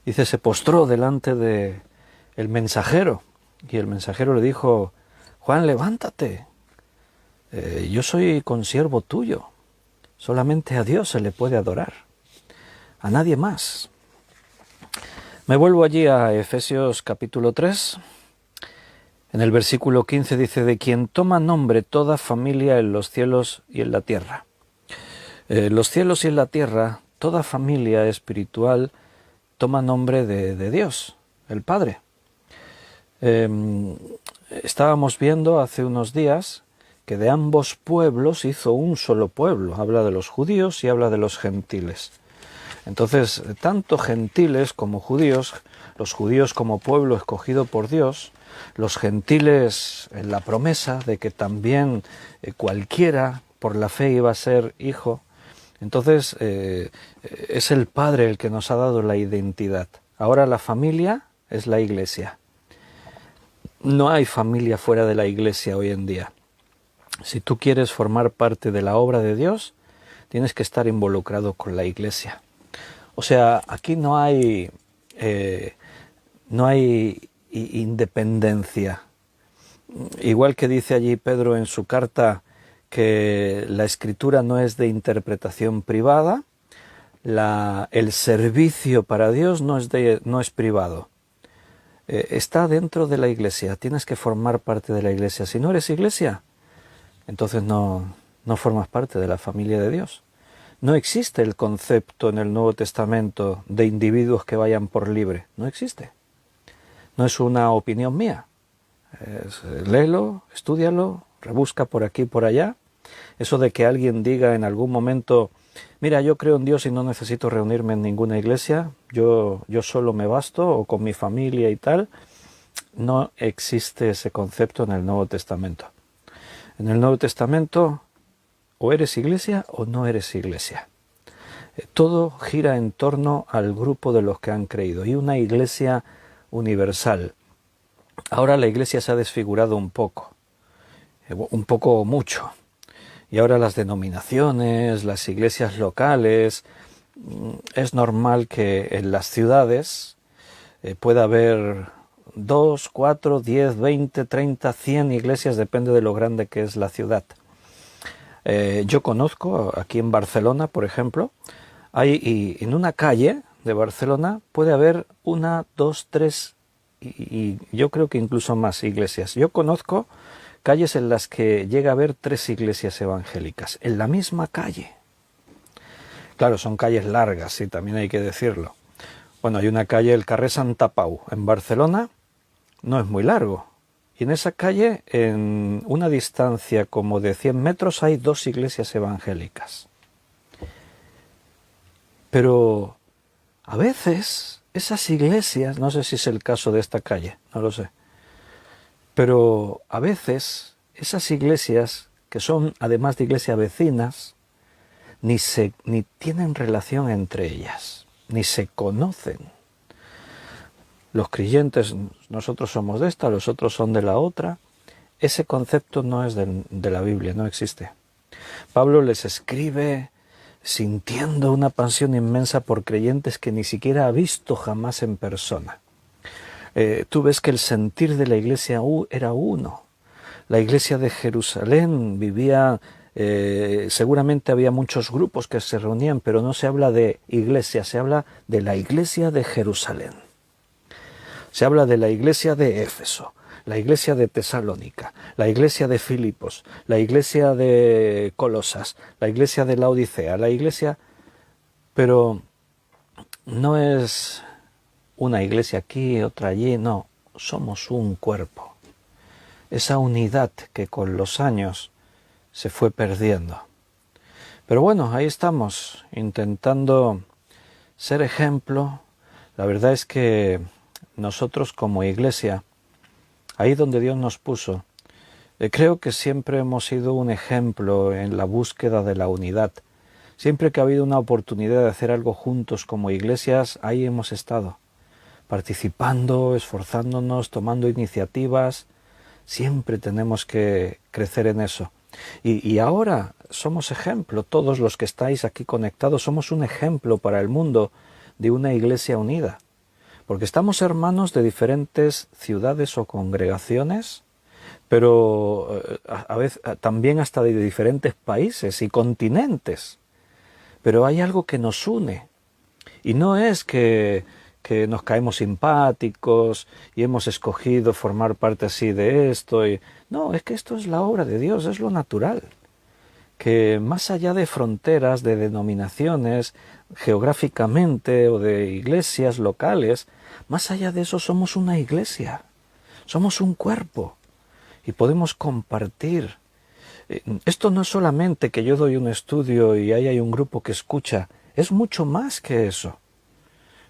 dice, se postró delante de el mensajero, y el mensajero le dijo: Juan, levántate, yo soy consiervo tuyo, solamente a Dios se le puede adorar, a nadie más. Me vuelvo allí a Efesios capítulo 3, en el versículo 15 dice: de quien toma nombre toda familia en los cielos y en la tierra. Los cielos y en la tierra, toda familia espiritual toma nombre de Dios, el Padre. Estábamos viendo hace unos días que de ambos pueblos hizo un solo pueblo. Habla de los judíos y habla de los gentiles. Entonces, tanto gentiles como judíos, los judíos como pueblo escogido por Dios, los gentiles en la promesa de que también cualquiera por la fe iba a ser hijo. Entonces, es el Padre el que nos ha dado la identidad. Ahora la familia es la Iglesia. No hay familia fuera de la Iglesia hoy en día. Si tú quieres formar parte de la obra de Dios, tienes que estar involucrado con la Iglesia. O sea, aquí no hay independencia. Igual que dice allí Pedro en su carta que la Escritura no es de interpretación privada, el servicio para Dios no es privado. Está dentro de la Iglesia, tienes que formar parte de la Iglesia. Si no eres Iglesia, entonces no formas parte de la familia de Dios. No existe el concepto en el Nuevo Testamento de individuos que vayan por libre. No existe. No es una opinión mía. Léelo, estúdialo, rebusca por aquí y por allá. Eso de que alguien diga en algún momento: mira, yo creo en Dios y no necesito reunirme en ninguna iglesia, yo solo me basto, o con mi familia y tal, no existe ese concepto en el Nuevo Testamento. En el Nuevo Testamento, o eres iglesia o no eres iglesia. Todo gira en torno al grupo de los que han creído y una iglesia universal. Ahora la iglesia se ha desfigurado un poco o mucho. Y ahora las denominaciones, las iglesias locales, es normal que en las ciudades pueda haber 2, 4, 10, 20, 30, 100 iglesias, depende de lo grande que es la ciudad. Yo conozco, aquí en Barcelona, por ejemplo, y en una calle de Barcelona puede haber 1, 2, 3 y yo creo que incluso más iglesias. Yo conozco calles en las que llega a haber 3 iglesias evangélicas, en la misma calle. Claro, son calles largas, sí, también hay que decirlo. Bueno, hay una calle, el carrer Santa Pau, en Barcelona, no es muy largo. Y en esa calle, en una distancia como de 100 metros, hay 2 iglesias evangélicas. Pero a veces esas iglesias, no sé si es el caso de esta calle, no lo sé, pero a veces esas iglesias, que son además de iglesias vecinas, ni tienen relación entre ellas, ni se conocen. Los creyentes, nosotros somos de esta, los otros son de la otra. Ese concepto no es de la Biblia, no existe. Pablo les escribe sintiendo una pasión inmensa por creyentes que ni siquiera ha visto jamás en persona. Tú ves que el sentir de la iglesia era uno. La iglesia de Jerusalén vivía, seguramente había muchos grupos que se reunían, pero no se habla de iglesia, se habla de la iglesia de Jerusalén. Se habla de la iglesia de Éfeso, la iglesia de Tesalónica, la iglesia de Filipos, la iglesia de Colosas, la iglesia de Laodicea, la iglesia... Pero no es una iglesia aquí, otra allí, no, somos un cuerpo. Esa unidad que con los años se fue perdiendo. Pero bueno, ahí estamos, intentando ser ejemplo. La verdad es que nosotros como iglesia, ahí donde Dios nos puso, creo que siempre hemos sido un ejemplo en la búsqueda de la unidad. Siempre que ha habido una oportunidad de hacer algo juntos como iglesias, ahí hemos estado, participando, esforzándonos, tomando iniciativas. Siempre tenemos que crecer en eso. Y ahora somos ejemplo, todos los que estáis aquí conectados, somos un ejemplo para el mundo de una iglesia unida. Porque estamos hermanos de diferentes ciudades o congregaciones, pero a veces también hasta de diferentes países y continentes. Pero hay algo que nos une. Y no es que nos caemos simpáticos y hemos escogido formar parte así de esto. No, es que esto es la obra de Dios, es lo natural. Que más allá de fronteras, de denominaciones, geográficamente o de iglesias locales, más allá de eso somos una iglesia, somos un cuerpo y podemos compartir. Esto no es solamente que yo doy un estudio y ahí hay un grupo que escucha, es mucho más que eso.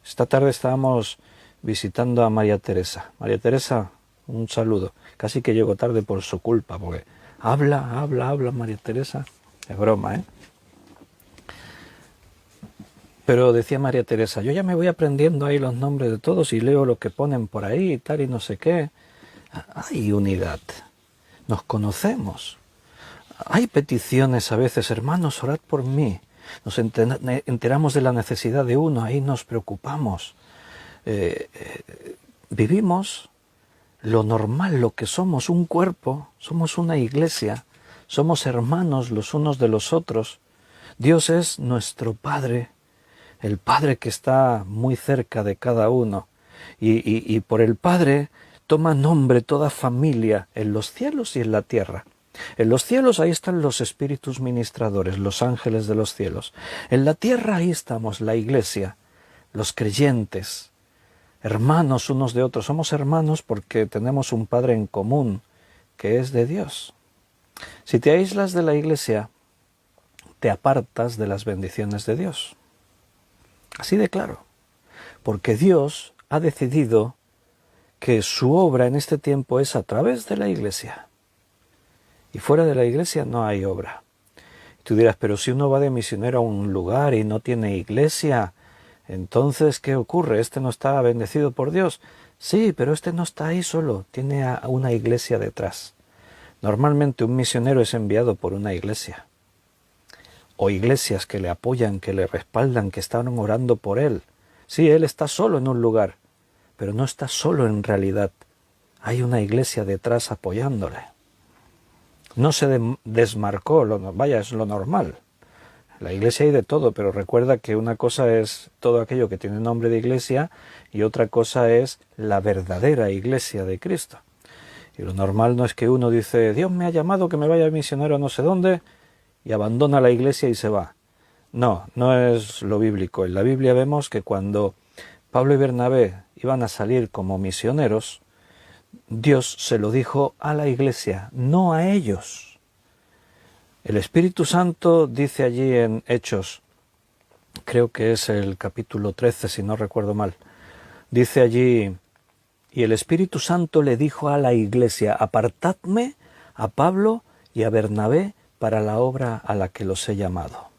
Esta tarde estábamos visitando a María Teresa. María Teresa, un saludo. Casi que llego tarde por su culpa, porque habla María Teresa. Es broma, ¿eh? Pero decía María Teresa, yo ya me voy aprendiendo ahí los nombres de todos y leo lo que ponen por ahí y tal y no sé qué. Hay unidad. Nos conocemos. Hay peticiones a veces, hermanos, orad por mí. Nos enteramos de la necesidad de uno, ahí nos preocupamos. Vivimos lo normal, lo que somos, un cuerpo, somos una iglesia, somos hermanos los unos de los otros. Dios es nuestro Padre, el Padre que está muy cerca de cada uno. Y por el Padre toma nombre toda familia en los cielos y en la tierra. En los cielos ahí están los espíritus ministradores, los ángeles de los cielos. En la tierra ahí estamos, la iglesia, los creyentes, hermanos unos de otros. Somos hermanos porque tenemos un Padre en común, que es de Dios. Si te aíslas de la iglesia, te apartas de las bendiciones de Dios. Así de claro. Porque Dios ha decidido que su obra en este tiempo es a través de la iglesia. Y fuera de la iglesia no hay obra. Tú dirás, pero si uno va de misionero a un lugar y no tiene iglesia, entonces, ¿qué ocurre? ¿Este no está bendecido por Dios? Sí, pero este no está ahí solo, tiene a una iglesia detrás. Normalmente un misionero es enviado por una iglesia, o iglesias que le apoyan, que le respaldan, que están orando por él. Sí, él está solo en un lugar, pero no está solo en realidad. Hay una iglesia detrás apoyándole. No se desmarcó, vaya, es lo normal. La iglesia hay de todo, pero recuerda que una cosa es todo aquello que tiene nombre de iglesia y otra cosa es la verdadera iglesia de Cristo. Y lo normal no es que uno dice, Dios me ha llamado que me vaya misionero a no sé dónde, y abandona la iglesia y se va. No, no es lo bíblico. En la Biblia vemos que cuando Pablo y Bernabé iban a salir como misioneros, Dios se lo dijo a la iglesia, no a ellos. El Espíritu Santo dice allí en Hechos, creo que es el capítulo 13, si no recuerdo mal, dice allí, y el Espíritu Santo le dijo a la iglesia, apartadme a Pablo y a Bernabé para la obra a la que los he llamado.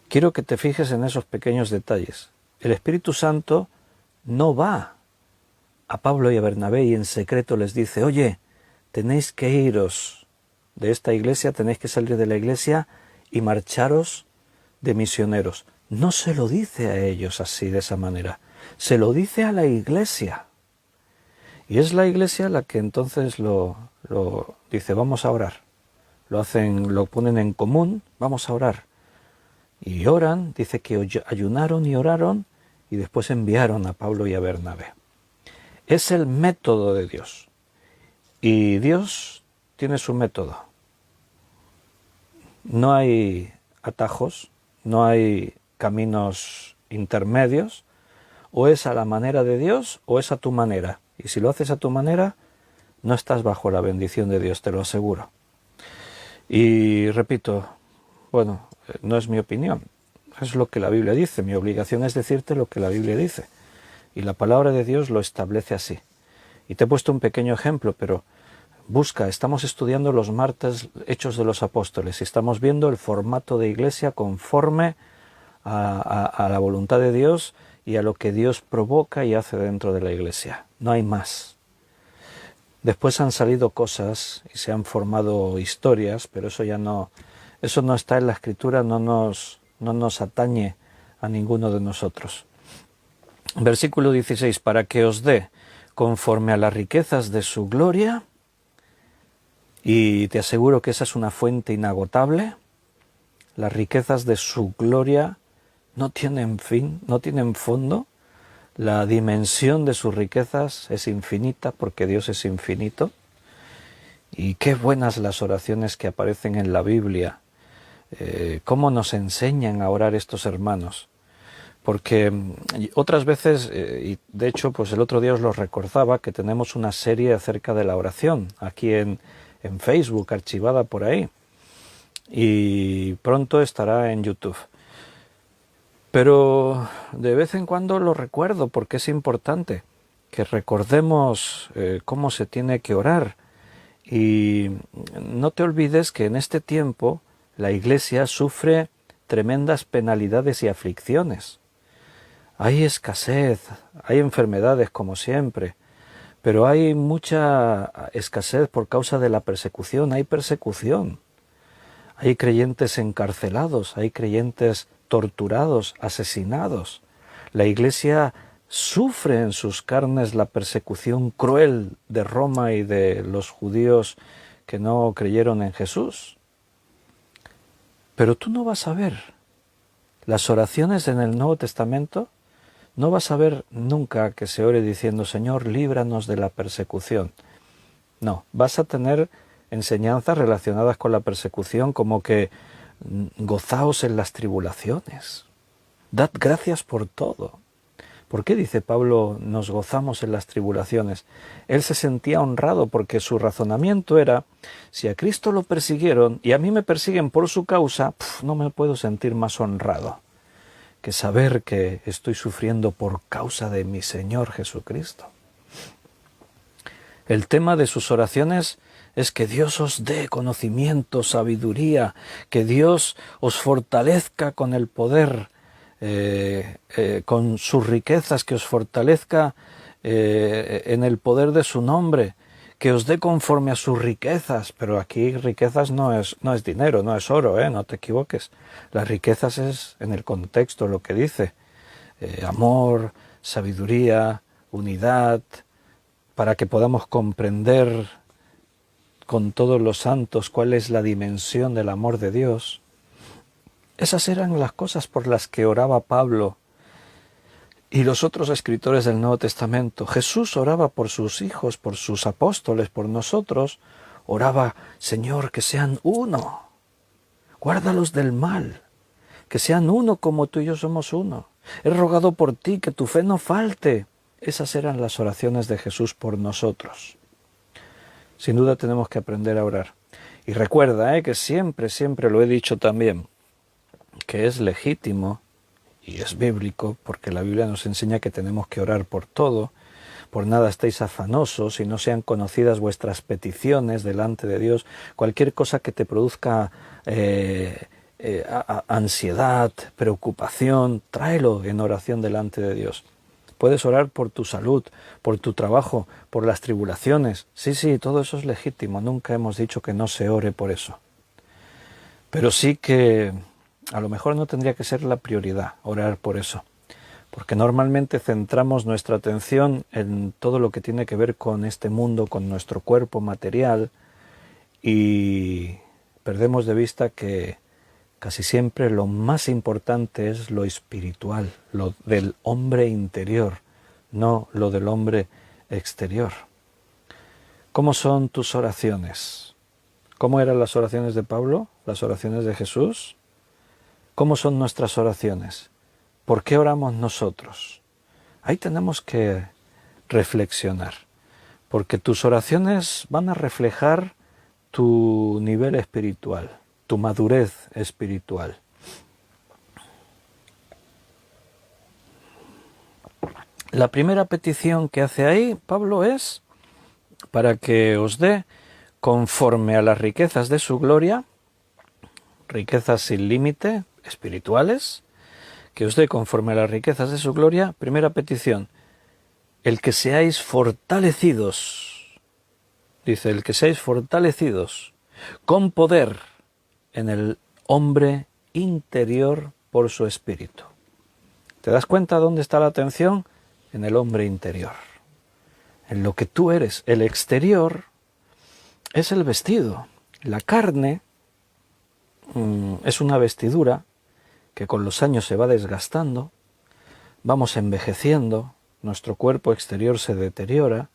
Quiero que te fijes en esos pequeños detalles. El Espíritu Santo no va a Pablo y a Bernabé y en secreto les dice, oye, tenéis que iros de esta iglesia, tenéis que salir de la iglesia y marcharos de misioneros. No se lo dice a ellos así, de esa manera. Se lo dice a la iglesia. Y es la iglesia la que entonces lo dice, vamos a orar. Lo ponen en común, vamos a orar. Y oran, dice que ayunaron y oraron y después enviaron a Pablo y a Bernabé. Es el método de Dios. Y Dios tiene su método. No hay atajos, no hay caminos intermedios. O es a la manera de Dios o es a tu manera. Y si lo haces a tu manera, no estás bajo la bendición de Dios, te lo aseguro. Y repito, bueno, no es mi opinión, es lo que la Biblia dice. Mi obligación es decirte lo que la Biblia dice. Y la palabra de Dios lo establece así. Y te he puesto un pequeño ejemplo, pero busca, estamos estudiando los martes Hechos de los Apóstoles y estamos viendo el formato de iglesia conforme a la voluntad de Dios y a lo que Dios provoca y hace dentro de la iglesia. No hay más. Después han salido cosas y se han formado historias, pero eso no está en la Escritura, no nos atañe a ninguno de nosotros. Versículo 16, para que os dé conforme a las riquezas de su gloria, y te aseguro que esa es una fuente inagotable, las riquezas de su gloria no tienen fin, no tienen fondo, la dimensión de sus riquezas es infinita porque Dios es infinito. Y qué buenas las oraciones que aparecen en la Biblia, cómo nos enseñan a orar estos hermanos. Porque otras veces, y de hecho pues el otro día os lo recordaba, que tenemos una serie acerca de la oración, aquí en Facebook, archivada por ahí, y pronto estará en YouTube. Pero de vez en cuando lo recuerdo porque es importante que recordemos cómo se tiene que orar. Y no te olvides que en este tiempo la Iglesia sufre tremendas penalidades y aflicciones. Hay escasez, hay enfermedades como siempre, pero hay mucha escasez por causa de la persecución, hay persecución. Hay creyentes encarcelados, hay creyentes torturados, asesinados. La Iglesia sufre en sus carnes la persecución cruel de Roma y de los judíos que no creyeron en Jesús. Pero tú no vas a ver las oraciones en el Nuevo Testamento, no vas a ver nunca que se ore diciendo, Señor, líbranos de la persecución. No, vas a tener enseñanzas relacionadas con la persecución como que gozaos en las tribulaciones, dad gracias por todo. ¿Por qué dice Pablo nos gozamos en las tribulaciones? Él se sentía honrado porque su razonamiento era, si a Cristo lo persiguieron y a mí me persiguen por su causa, no me puedo sentir más honrado que saber que estoy sufriendo por causa de mi Señor Jesucristo. El tema de sus oraciones es que Dios os dé conocimiento, sabiduría, que Dios os fortalezca con el poder, con sus riquezas, que os fortalezca en el poder de su nombre, que os dé conforme a sus riquezas. Pero aquí riquezas no es dinero, no es oro, no te equivoques. Las riquezas es en el contexto lo que dice, amor, sabiduría, unidad, para que podamos comprender con todos los santos cuál es la dimensión del amor de Dios. Esas eran las cosas por las que oraba Pablo y los otros escritores del Nuevo Testamento. Jesús oraba por sus hijos, por sus apóstoles, por nosotros. Oraba, Señor, que sean uno. Guárdalos del mal. Que sean uno como tú y yo somos uno. He rogado por ti que tu fe no falte. Esas eran las oraciones de Jesús por nosotros. Sin duda tenemos que aprender a orar. Y recuerda que siempre lo he dicho también, que es legítimo y es bíblico, porque la Biblia nos enseña que tenemos que orar por todo. Por nada estéis afanosos y no sean conocidas vuestras peticiones delante de Dios. Cualquier cosa que te produzca ansiedad, preocupación, tráelo en oración delante de Dios. Puedes orar por tu salud, por tu trabajo, por las tribulaciones. Sí, todo eso es legítimo. Nunca hemos dicho que no se ore por eso. Pero sí que a lo mejor no tendría que ser la prioridad orar por eso. Porque normalmente centramos nuestra atención en todo lo que tiene que ver con este mundo, con nuestro cuerpo material, y perdemos de vista que casi siempre lo más importante es lo espiritual, lo del hombre interior, no lo del hombre exterior. ¿Cómo son tus oraciones? ¿Cómo eran las oraciones de Pablo? ¿Las oraciones de Jesús? ¿Cómo son nuestras oraciones? ¿Por qué oramos nosotros? Ahí tenemos que reflexionar, porque tus oraciones van a reflejar tu nivel espiritual, tu madurez espiritual. La primera petición que hace ahí Pablo es para que os dé conforme a las riquezas de su gloria, riquezas sin límite, espirituales, que os dé conforme a las riquezas de su gloria. Primera petición, el que seáis fortalecidos, dice, el que seáis fortalecidos con poder en el hombre interior por su espíritu. ¿Te das cuenta dónde está la atención? En el hombre interior, en lo que tú eres. El exterior es el vestido. La carne es una vestidura que con los años se va desgastando, vamos envejeciendo, nuestro cuerpo exterior se deteriora,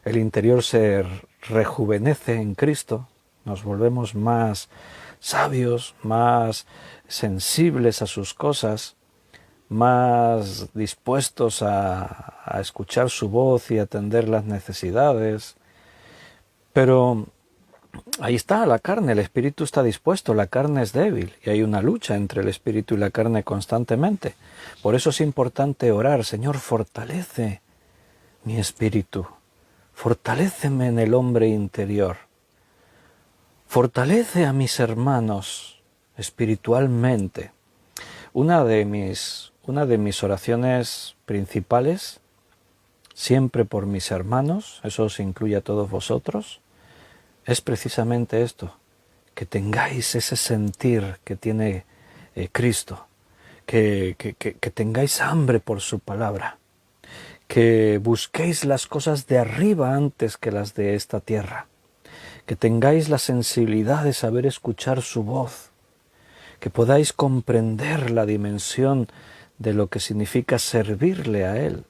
el interior se rejuvenece en Cristo, nos volvemos más sabios, más sensibles a sus cosas, más dispuestos a escuchar su voz y atender las necesidades. Pero ahí está la carne, el espíritu está dispuesto, la carne es débil y hay una lucha entre el espíritu y la carne constantemente. Por eso es importante orar, Señor, fortalece mi espíritu, fortaléceme en el hombre interior, fortalece a mis hermanos espiritualmente. Una de mis oraciones principales, siempre por mis hermanos, eso os incluye a todos vosotros, es precisamente esto, que tengáis ese sentir que tiene Cristo, que tengáis hambre por su palabra, que busquéis las cosas de arriba antes que las de esta tierra, que tengáis la sensibilidad de saber escuchar su voz, que podáis comprender la dimensión de lo que significa servirle a Él.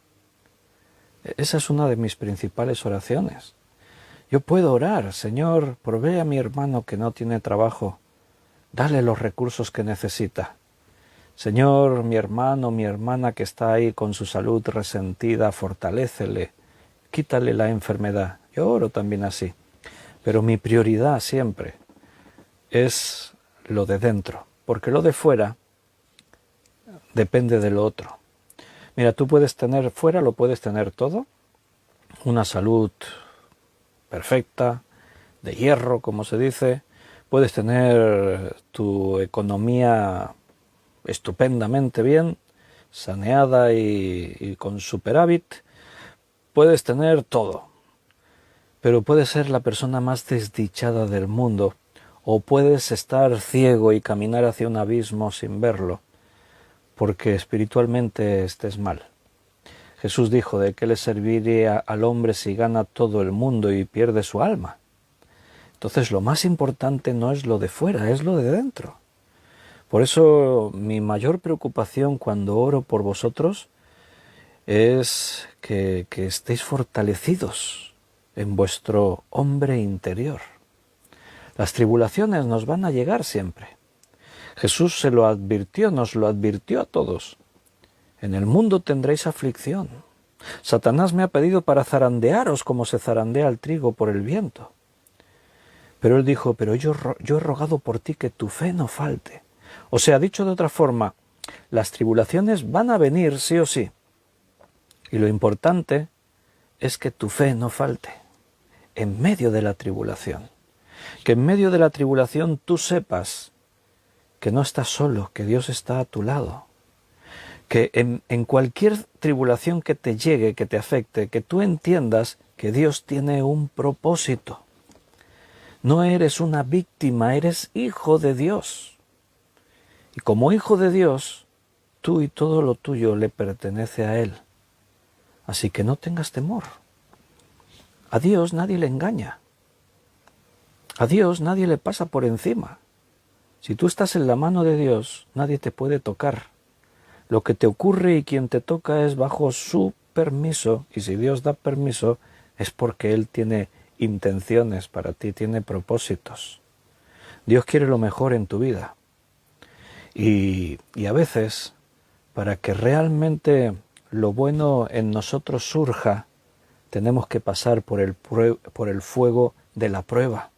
Esa es una de mis principales oraciones. Yo puedo orar, Señor, provee a mi hermano que no tiene trabajo, dale los recursos que necesita. Señor, mi hermano, mi hermana que está ahí con su salud resentida, fortalécele, quítale la enfermedad. Yo oro también así, pero mi prioridad siempre es lo de dentro, porque lo de fuera depende de lo otro. Mira, tú puedes tener fuera, lo puedes tener todo, una salud perfecta, de hierro, como se dice, puedes tener tu economía estupendamente bien, saneada y con superávit, puedes tener todo, pero puedes ser la persona más desdichada del mundo, o puedes estar ciego y caminar hacia un abismo sin verlo, porque espiritualmente estés mal. Jesús dijo: ¿de qué le serviría al hombre si gana todo el mundo y pierde su alma? Entonces lo más importante no es lo de fuera, es lo de dentro. Por eso mi mayor preocupación cuando oro por vosotros es que estéis fortalecidos en vuestro hombre interior. Las tribulaciones nos van a llegar siempre. Jesús se lo advirtió, nos lo advirtió a todos. En el mundo tendréis aflicción. Satanás me ha pedido para zarandearos como se zarandea el trigo por el viento. Pero él dijo: pero yo he rogado por ti que tu fe no falte. O sea, dicho de otra forma, las tribulaciones van a venir sí o sí. Y lo importante es que tu fe no falte en medio de la tribulación. Que en medio de la tribulación tú sepas que no estás solo, que Dios está a tu lado. Que en cualquier tribulación que te llegue, que te afecte, que tú entiendas que Dios tiene un propósito. No eres una víctima, eres hijo de Dios. Y como hijo de Dios, tú y todo lo tuyo le pertenece a Él. Así que no tengas temor. A Dios nadie le engaña. A Dios nadie le pasa por encima. Si tú estás en la mano de Dios, nadie te puede tocar. Lo que te ocurre y quien te toca es bajo su permiso, y si Dios da permiso es porque Él tiene intenciones para ti, tiene propósitos. Dios quiere lo mejor en tu vida. Y a veces, para que realmente lo bueno en nosotros surja, tenemos que pasar por el fuego de la prueba.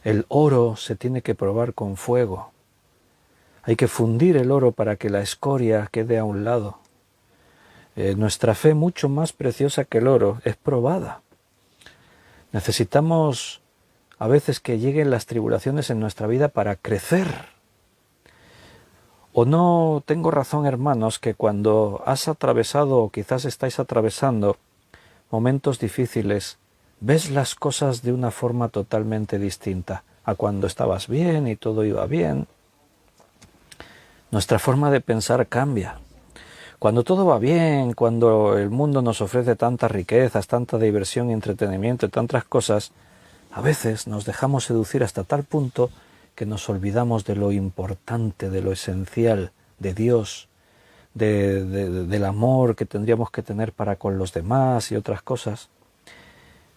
El oro se tiene que probar con fuego. Hay que fundir el oro para que la escoria quede a un lado. Nuestra fe, mucho más preciosa que el oro, es probada. Necesitamos a veces que lleguen las tribulaciones en nuestra vida para crecer. ¿O no tengo razón, hermanos, que cuando has atravesado o quizás estáis atravesando momentos difíciles, ves las cosas de una forma totalmente distinta a cuando estabas bien y todo iba bien? Nuestra forma de pensar cambia. Cuando todo va bien, cuando el mundo nos ofrece tantas riquezas, tanta diversión y entretenimiento y tantas cosas, a veces nos dejamos seducir hasta tal punto que nos olvidamos de lo importante, de lo esencial, de Dios, del amor que tendríamos que tener para con los demás y otras cosas.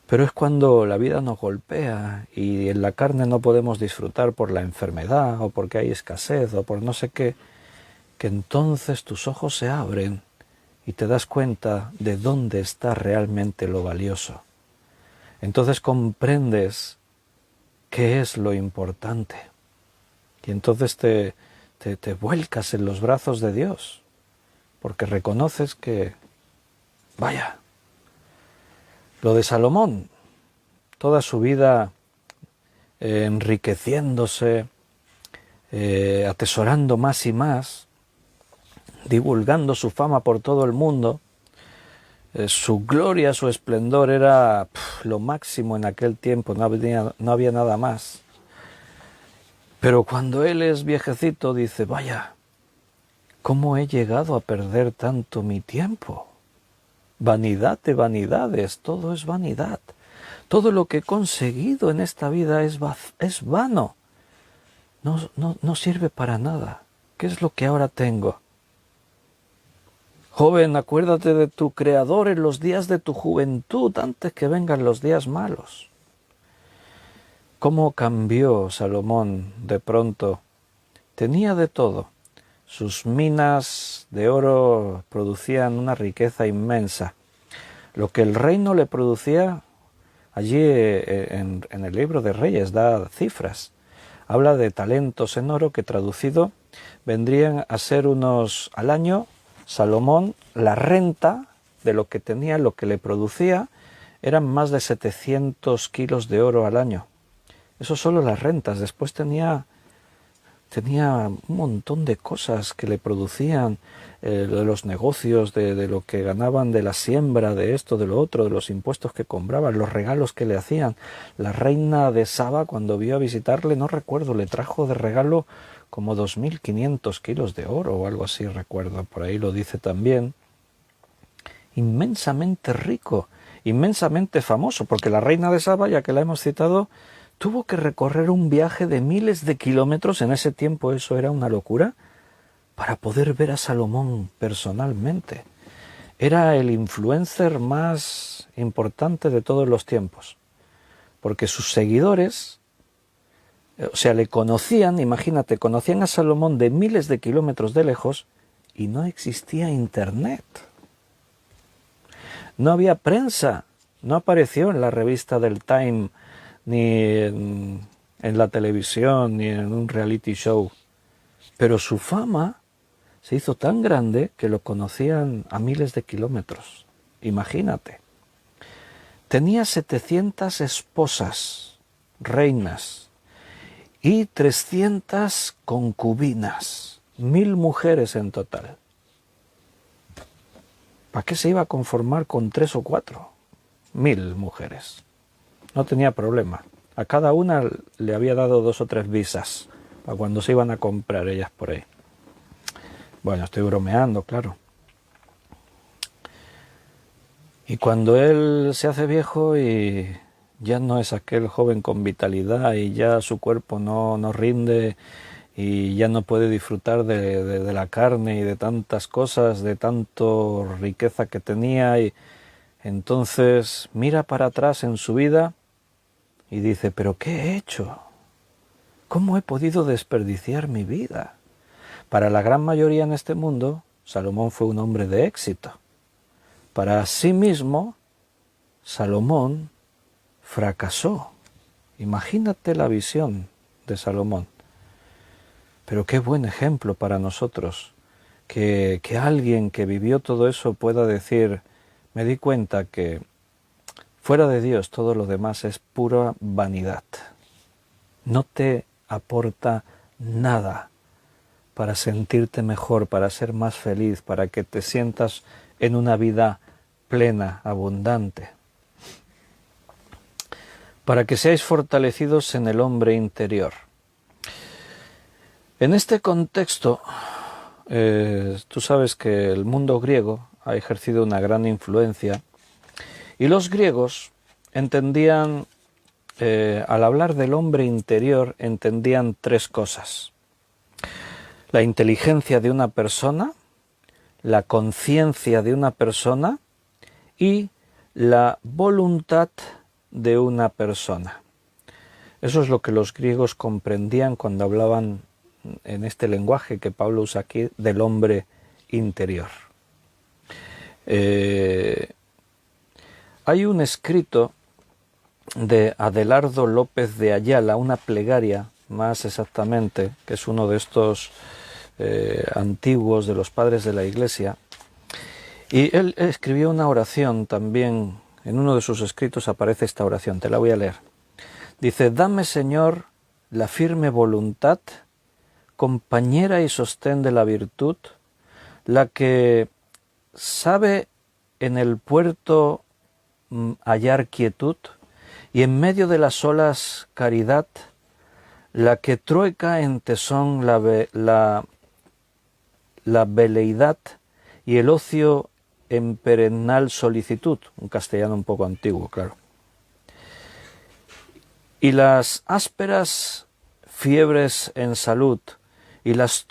Pero es cuando la vida nos golpea y en la carne no podemos disfrutar por la enfermedad o porque hay escasez o por no sé qué, que entonces tus ojos se abren y te das cuenta de dónde está realmente lo valioso. Entonces comprendes qué es lo importante. Y entonces te vuelcas en los brazos de Dios, porque reconoces que, vaya, lo de Salomón, toda su vida enriqueciéndose, atesorando más y más, divulgando su fama por todo el mundo, su gloria, su esplendor era lo máximo en aquel tiempo, no había nada más. Pero cuando él es viejecito dice: vaya, ¿cómo he llegado a perder tanto mi tiempo? Vanidad de vanidades, todo es vanidad. Todo lo que he conseguido en esta vida es vano. No sirve para nada. ¿Qué es lo que ahora tengo? Joven, acuérdate de tu Creador en los días de tu juventud, antes que vengan los días malos. ¿Cómo cambió Salomón de pronto? Tenía de todo. Sus minas de oro producían una riqueza inmensa. Lo que el reino le producía, allí en el libro de Reyes da cifras. Habla de talentos en oro que traducido vendrían a ser al año, Salomón, la renta de lo que tenía, lo que le producía, eran más de 700 kilos de oro al año. Eso solo las rentas. Después tenía un montón de cosas que le producían, de los negocios, de lo que ganaban de la siembra, de esto, de lo otro, de los impuestos que cobraban, los regalos que le hacían. La reina de Saba, cuando vio a visitarle, no recuerdo, le trajo de regalo como 2.500 kilos de oro o algo así, recuerdo, por ahí lo dice también. Inmensamente rico, inmensamente famoso, porque la reina de Saba, ya que la hemos citado, tuvo que recorrer un viaje de miles de kilómetros, en ese tiempo eso era una locura, para poder ver a Salomón personalmente. Era el influencer más importante de todos los tiempos, porque sus seguidores, o sea, le conocían, imagínate, conocían a Salomón de miles de kilómetros de lejos y no existía internet. No había prensa, no apareció en la revista del Time, ni en la televisión, ni en un reality show. Pero su fama se hizo tan grande que lo conocían a miles de kilómetros. Imagínate. Tenía 700 esposas, reinas, y 300 concubinas, 1000 mujeres en total. ¿Para qué se iba a conformar con 3 o 4? 1000 mujeres. No tenía problema. A cada una le había dado 2 o 3 visas para cuando se iban a comprar ellas por ahí. Bueno, estoy bromeando, claro. Y cuando él se hace viejo y ya no es aquel joven con vitalidad y ya su cuerpo no rinde y ya no puede disfrutar de la carne y de tantas cosas, de tanto riqueza que tenía, y entonces mira para atrás en su vida y dice, ¿pero qué he hecho? ¿Cómo he podido desperdiciar mi vida? Para la gran mayoría en este mundo, Salomón fue un hombre de éxito. Para sí mismo, Salomón fracasó. Imagínate la visión de Salomón. Pero qué buen ejemplo para nosotros, que alguien que vivió todo eso pueda decir, me di cuenta que fuera de Dios todo lo demás es pura vanidad. No te aporta nada para sentirte mejor, para ser más feliz, para que te sientas en una vida plena, abundante. Para que seáis fortalecidos en el hombre interior. En este contexto, tú sabes que el mundo griego ha ejercido una gran influencia y los griegos entendían, al hablar del hombre interior, entendían 3 cosas. La inteligencia de una persona, la conciencia de una persona y la voluntad de una persona. Eso es lo que los griegos comprendían cuando hablaban en este lenguaje que Pablo usa aquí del hombre interior. Hay un escrito de Adelardo López de Ayala, una plegaria más exactamente, que es uno de estos antiguos de los padres de la Iglesia, y él escribió una oración también, en uno de sus escritos aparece esta oración, te la voy a leer. Dice, dame Señor la firme voluntad, compañera y sostén de la virtud, la que sabe en el puerto hallar quietud y en medio de las olas caridad, la que trueca en tesón la veleidad y el ocio en perennal solicitud, un castellano un poco antiguo, claro. Y las ásperas fiebres en salud, y los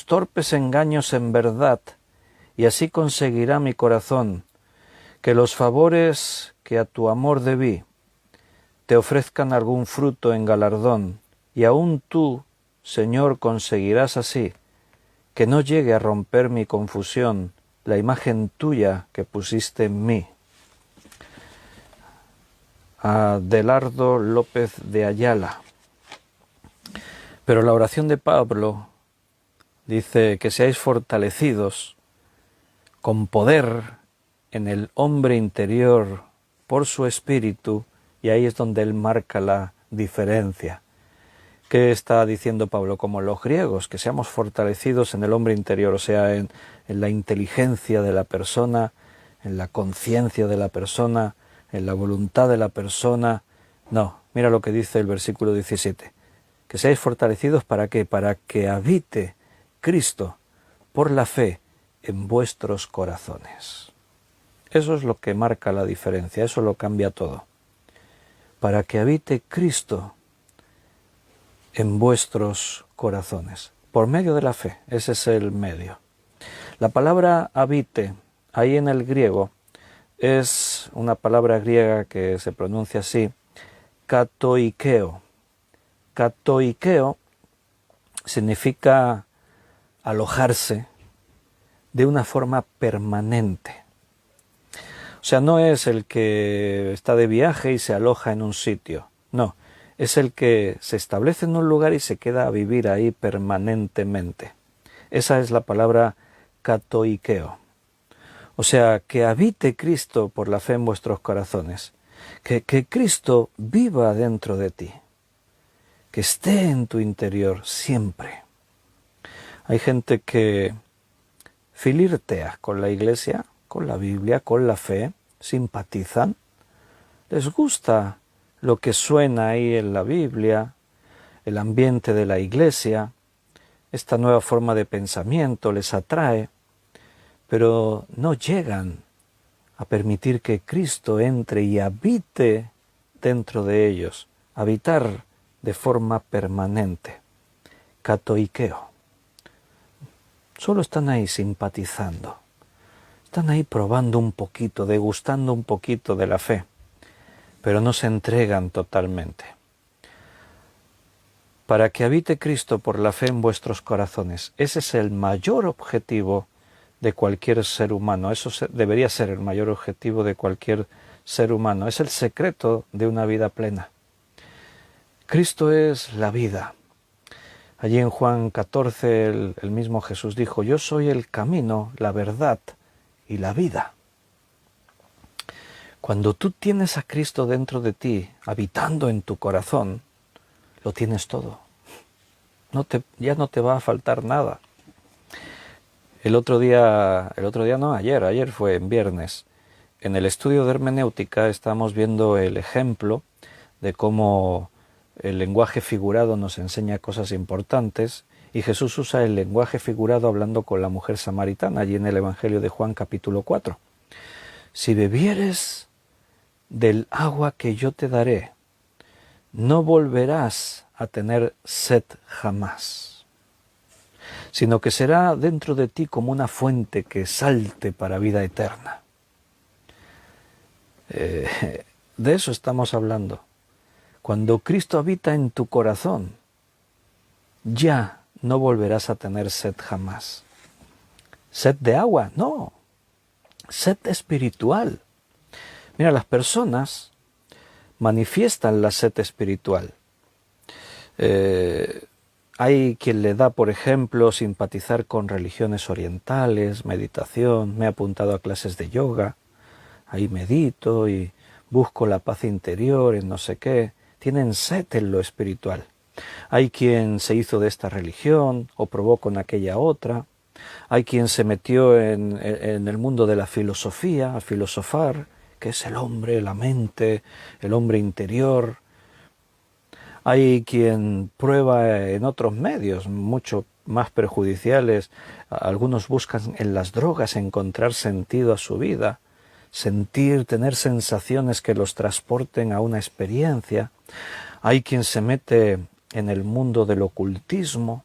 torpes engaños en verdad, y así conseguirá mi corazón, que los favores que a tu amor debí, te ofrezcan algún fruto en galardón, y aún tú, Señor, conseguirás así, que no llegue a romper mi confusión la imagen tuya que pusiste en mí. Adelardo López de Ayala. Pero la oración de Pablo dice que seáis fortalecidos con poder en el hombre interior por su Espíritu, y ahí es donde él marca la diferencia. ¿Qué está diciendo Pablo? Como los griegos, que seamos fortalecidos en el hombre interior, o sea, en la inteligencia de la persona, en la conciencia de la persona, en la voluntad de la persona. No, mira lo que dice el versículo 17. Que seáis fortalecidos, ¿para qué? Para que habite Cristo por la fe en vuestros corazones. Eso es lo que marca la diferencia, eso lo cambia todo. Para que habite Cristo en vuestros corazones, por medio de la fe, ese es el medio. La palabra habite, ahí en el griego, es una palabra griega que se pronuncia así, katoikeo. Katoikeo significa alojarse de una forma permanente. O sea, no es el que está de viaje y se aloja en un sitio, no. Es el que se establece en un lugar y se queda a vivir ahí permanentemente. Esa es la palabra katoikeo. O sea, que habite Cristo por la fe en vuestros corazones. Que Cristo viva dentro de ti. Que esté en tu interior siempre. Hay gente que flirtea con la Iglesia, con la Biblia, con la fe, simpatizan, les gusta lo que suena ahí en la Biblia, el ambiente de la Iglesia, esta nueva forma de pensamiento les atrae, pero no llegan a permitir que Cristo entre y habite dentro de ellos, habitar de forma permanente. Katoikeo. Solo están ahí simpatizando, están ahí probando un poquito, degustando un poquito de la fe, pero no se entregan totalmente. Para que habite Cristo por la fe en vuestros corazones. Ese es el mayor objetivo de cualquier ser humano. Eso debería ser el mayor objetivo de cualquier ser humano. Es el secreto de una vida plena. Cristo es la vida. Allí en Juan 14 el mismo Jesús dijo, yo soy el camino, la verdad y la vida. Cuando tú tienes a Cristo dentro de ti, habitando en tu corazón, lo tienes todo. Ya no te va a faltar nada. Ayer fue en viernes. En el estudio de hermenéutica estamos viendo el ejemplo de cómo el lenguaje figurado nos enseña cosas importantes y Jesús usa el lenguaje figurado hablando con la mujer samaritana, allí en el Evangelio de Juan capítulo 4. Si bebieres del agua que yo te daré, no volverás a tener sed jamás, sino que será dentro de ti como una fuente que salte para vida eterna. De eso estamos hablando. Cuando Cristo habita en tu corazón, ya no volverás a tener sed jamás. ¿Sed de agua? No. Sed espiritual. Mira, las personas manifiestan la sed espiritual. Hay quien le da, por ejemplo, simpatizar con religiones orientales, meditación. Me he apuntado a clases de yoga. Ahí medito y busco la paz interior en no sé qué. Tienen sed en lo espiritual. Hay quien se hizo de esta religión o probó con aquella otra. Hay quien se metió en el mundo de la filosofía, a filosofar, que es el hombre, la mente, el hombre interior. Hay quien prueba en otros medios, mucho más perjudiciales. Algunos buscan en las drogas encontrar sentido a su vida, tener sensaciones que los transporten a una experiencia. Hay quien se mete en el mundo del ocultismo,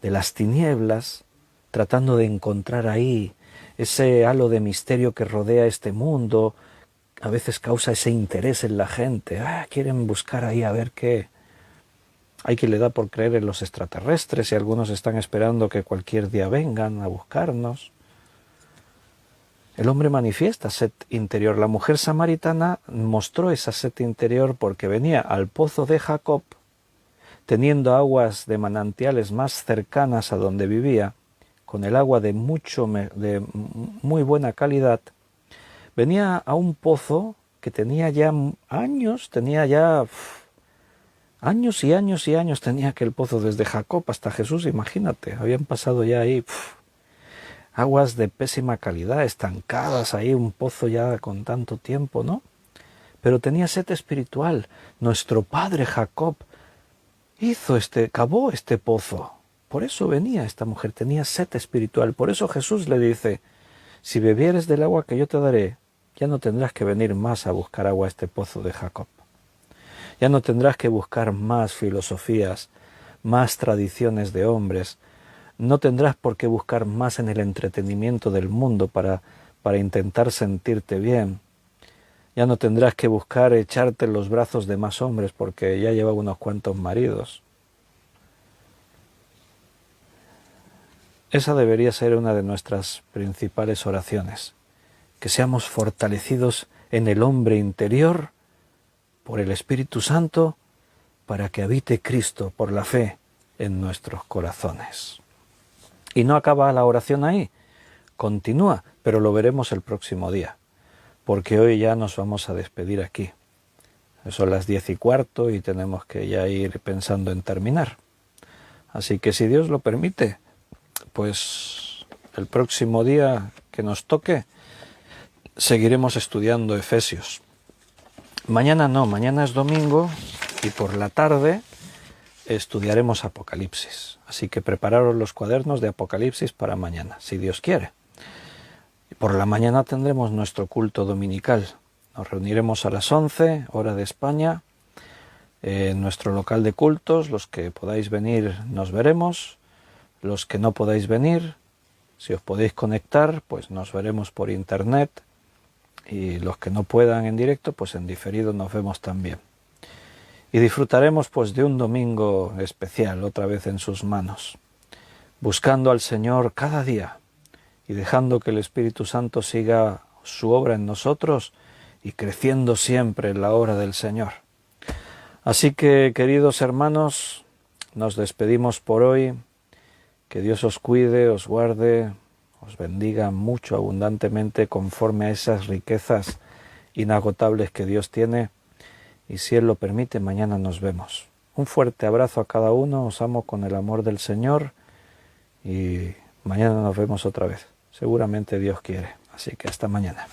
de las tinieblas, tratando de encontrar ahí ese halo de misterio que rodea este mundo. A veces causa ese interés en la gente. Quieren buscar ahí a ver qué. Hay quien le da por creer en los extraterrestres y algunos están esperando que cualquier día vengan a buscarnos. El hombre manifiesta sed interior. La mujer samaritana mostró esa sed interior porque venía al pozo de Jacob, teniendo aguas de manantiales más cercanas a donde vivía, con el agua de muy buena calidad. Venía a un pozo que tenía ya años, años y años y años tenía aquel pozo, desde Jacob hasta Jesús, imagínate, habían pasado ya ahí aguas de pésima calidad, estancadas ahí, un pozo ya con tanto tiempo, ¿no? Pero tenía sed espiritual. Nuestro padre Jacob cavó este pozo. Por eso venía esta mujer, tenía sed espiritual. Por eso Jesús le dice, si bebieres del agua que yo te daré, ya no tendrás que venir más a buscar agua a este pozo de Jacob. Ya no tendrás que buscar más filosofías, más tradiciones de hombres. No tendrás por qué buscar más en el entretenimiento del mundo para intentar sentirte bien. Ya no tendrás que buscar echarte en los brazos de más hombres porque ya lleva unos cuantos maridos. Esa debería ser una de nuestras principales oraciones, que seamos fortalecidos en el hombre interior por el Espíritu Santo para que habite Cristo por la fe en nuestros corazones. Y no acaba la oración ahí, continúa, pero lo veremos el próximo día, porque hoy ya nos vamos a despedir aquí. Son las 10:15 y tenemos que ya ir pensando en terminar. Así que si Dios lo permite, pues el próximo día que nos toque, seguiremos estudiando Efesios. Mañana no, mañana es domingo y por la tarde estudiaremos Apocalipsis. Así que prepararos los cuadernos de Apocalipsis para mañana, si Dios quiere. Y por la mañana tendremos nuestro culto dominical. Nos reuniremos a las 11, hora de España, en nuestro local de cultos. Los que podáis venir nos veremos. Los que no podáis venir, si os podéis conectar, pues nos veremos por internet. Y los que no puedan en directo, pues en diferido nos vemos también. Y disfrutaremos pues de un domingo especial, otra vez en sus manos, buscando al Señor cada día y dejando que el Espíritu Santo siga su obra en nosotros y creciendo siempre en la obra del Señor. Así que, queridos hermanos, nos despedimos por hoy. Que Dios os cuide, os guarde, os bendiga mucho, abundantemente, conforme a esas riquezas inagotables que Dios tiene. Y si Él lo permite, mañana nos vemos. Un fuerte abrazo a cada uno, os amo con el amor del Señor y mañana nos vemos otra vez. Seguramente Dios quiere. Así que hasta mañana.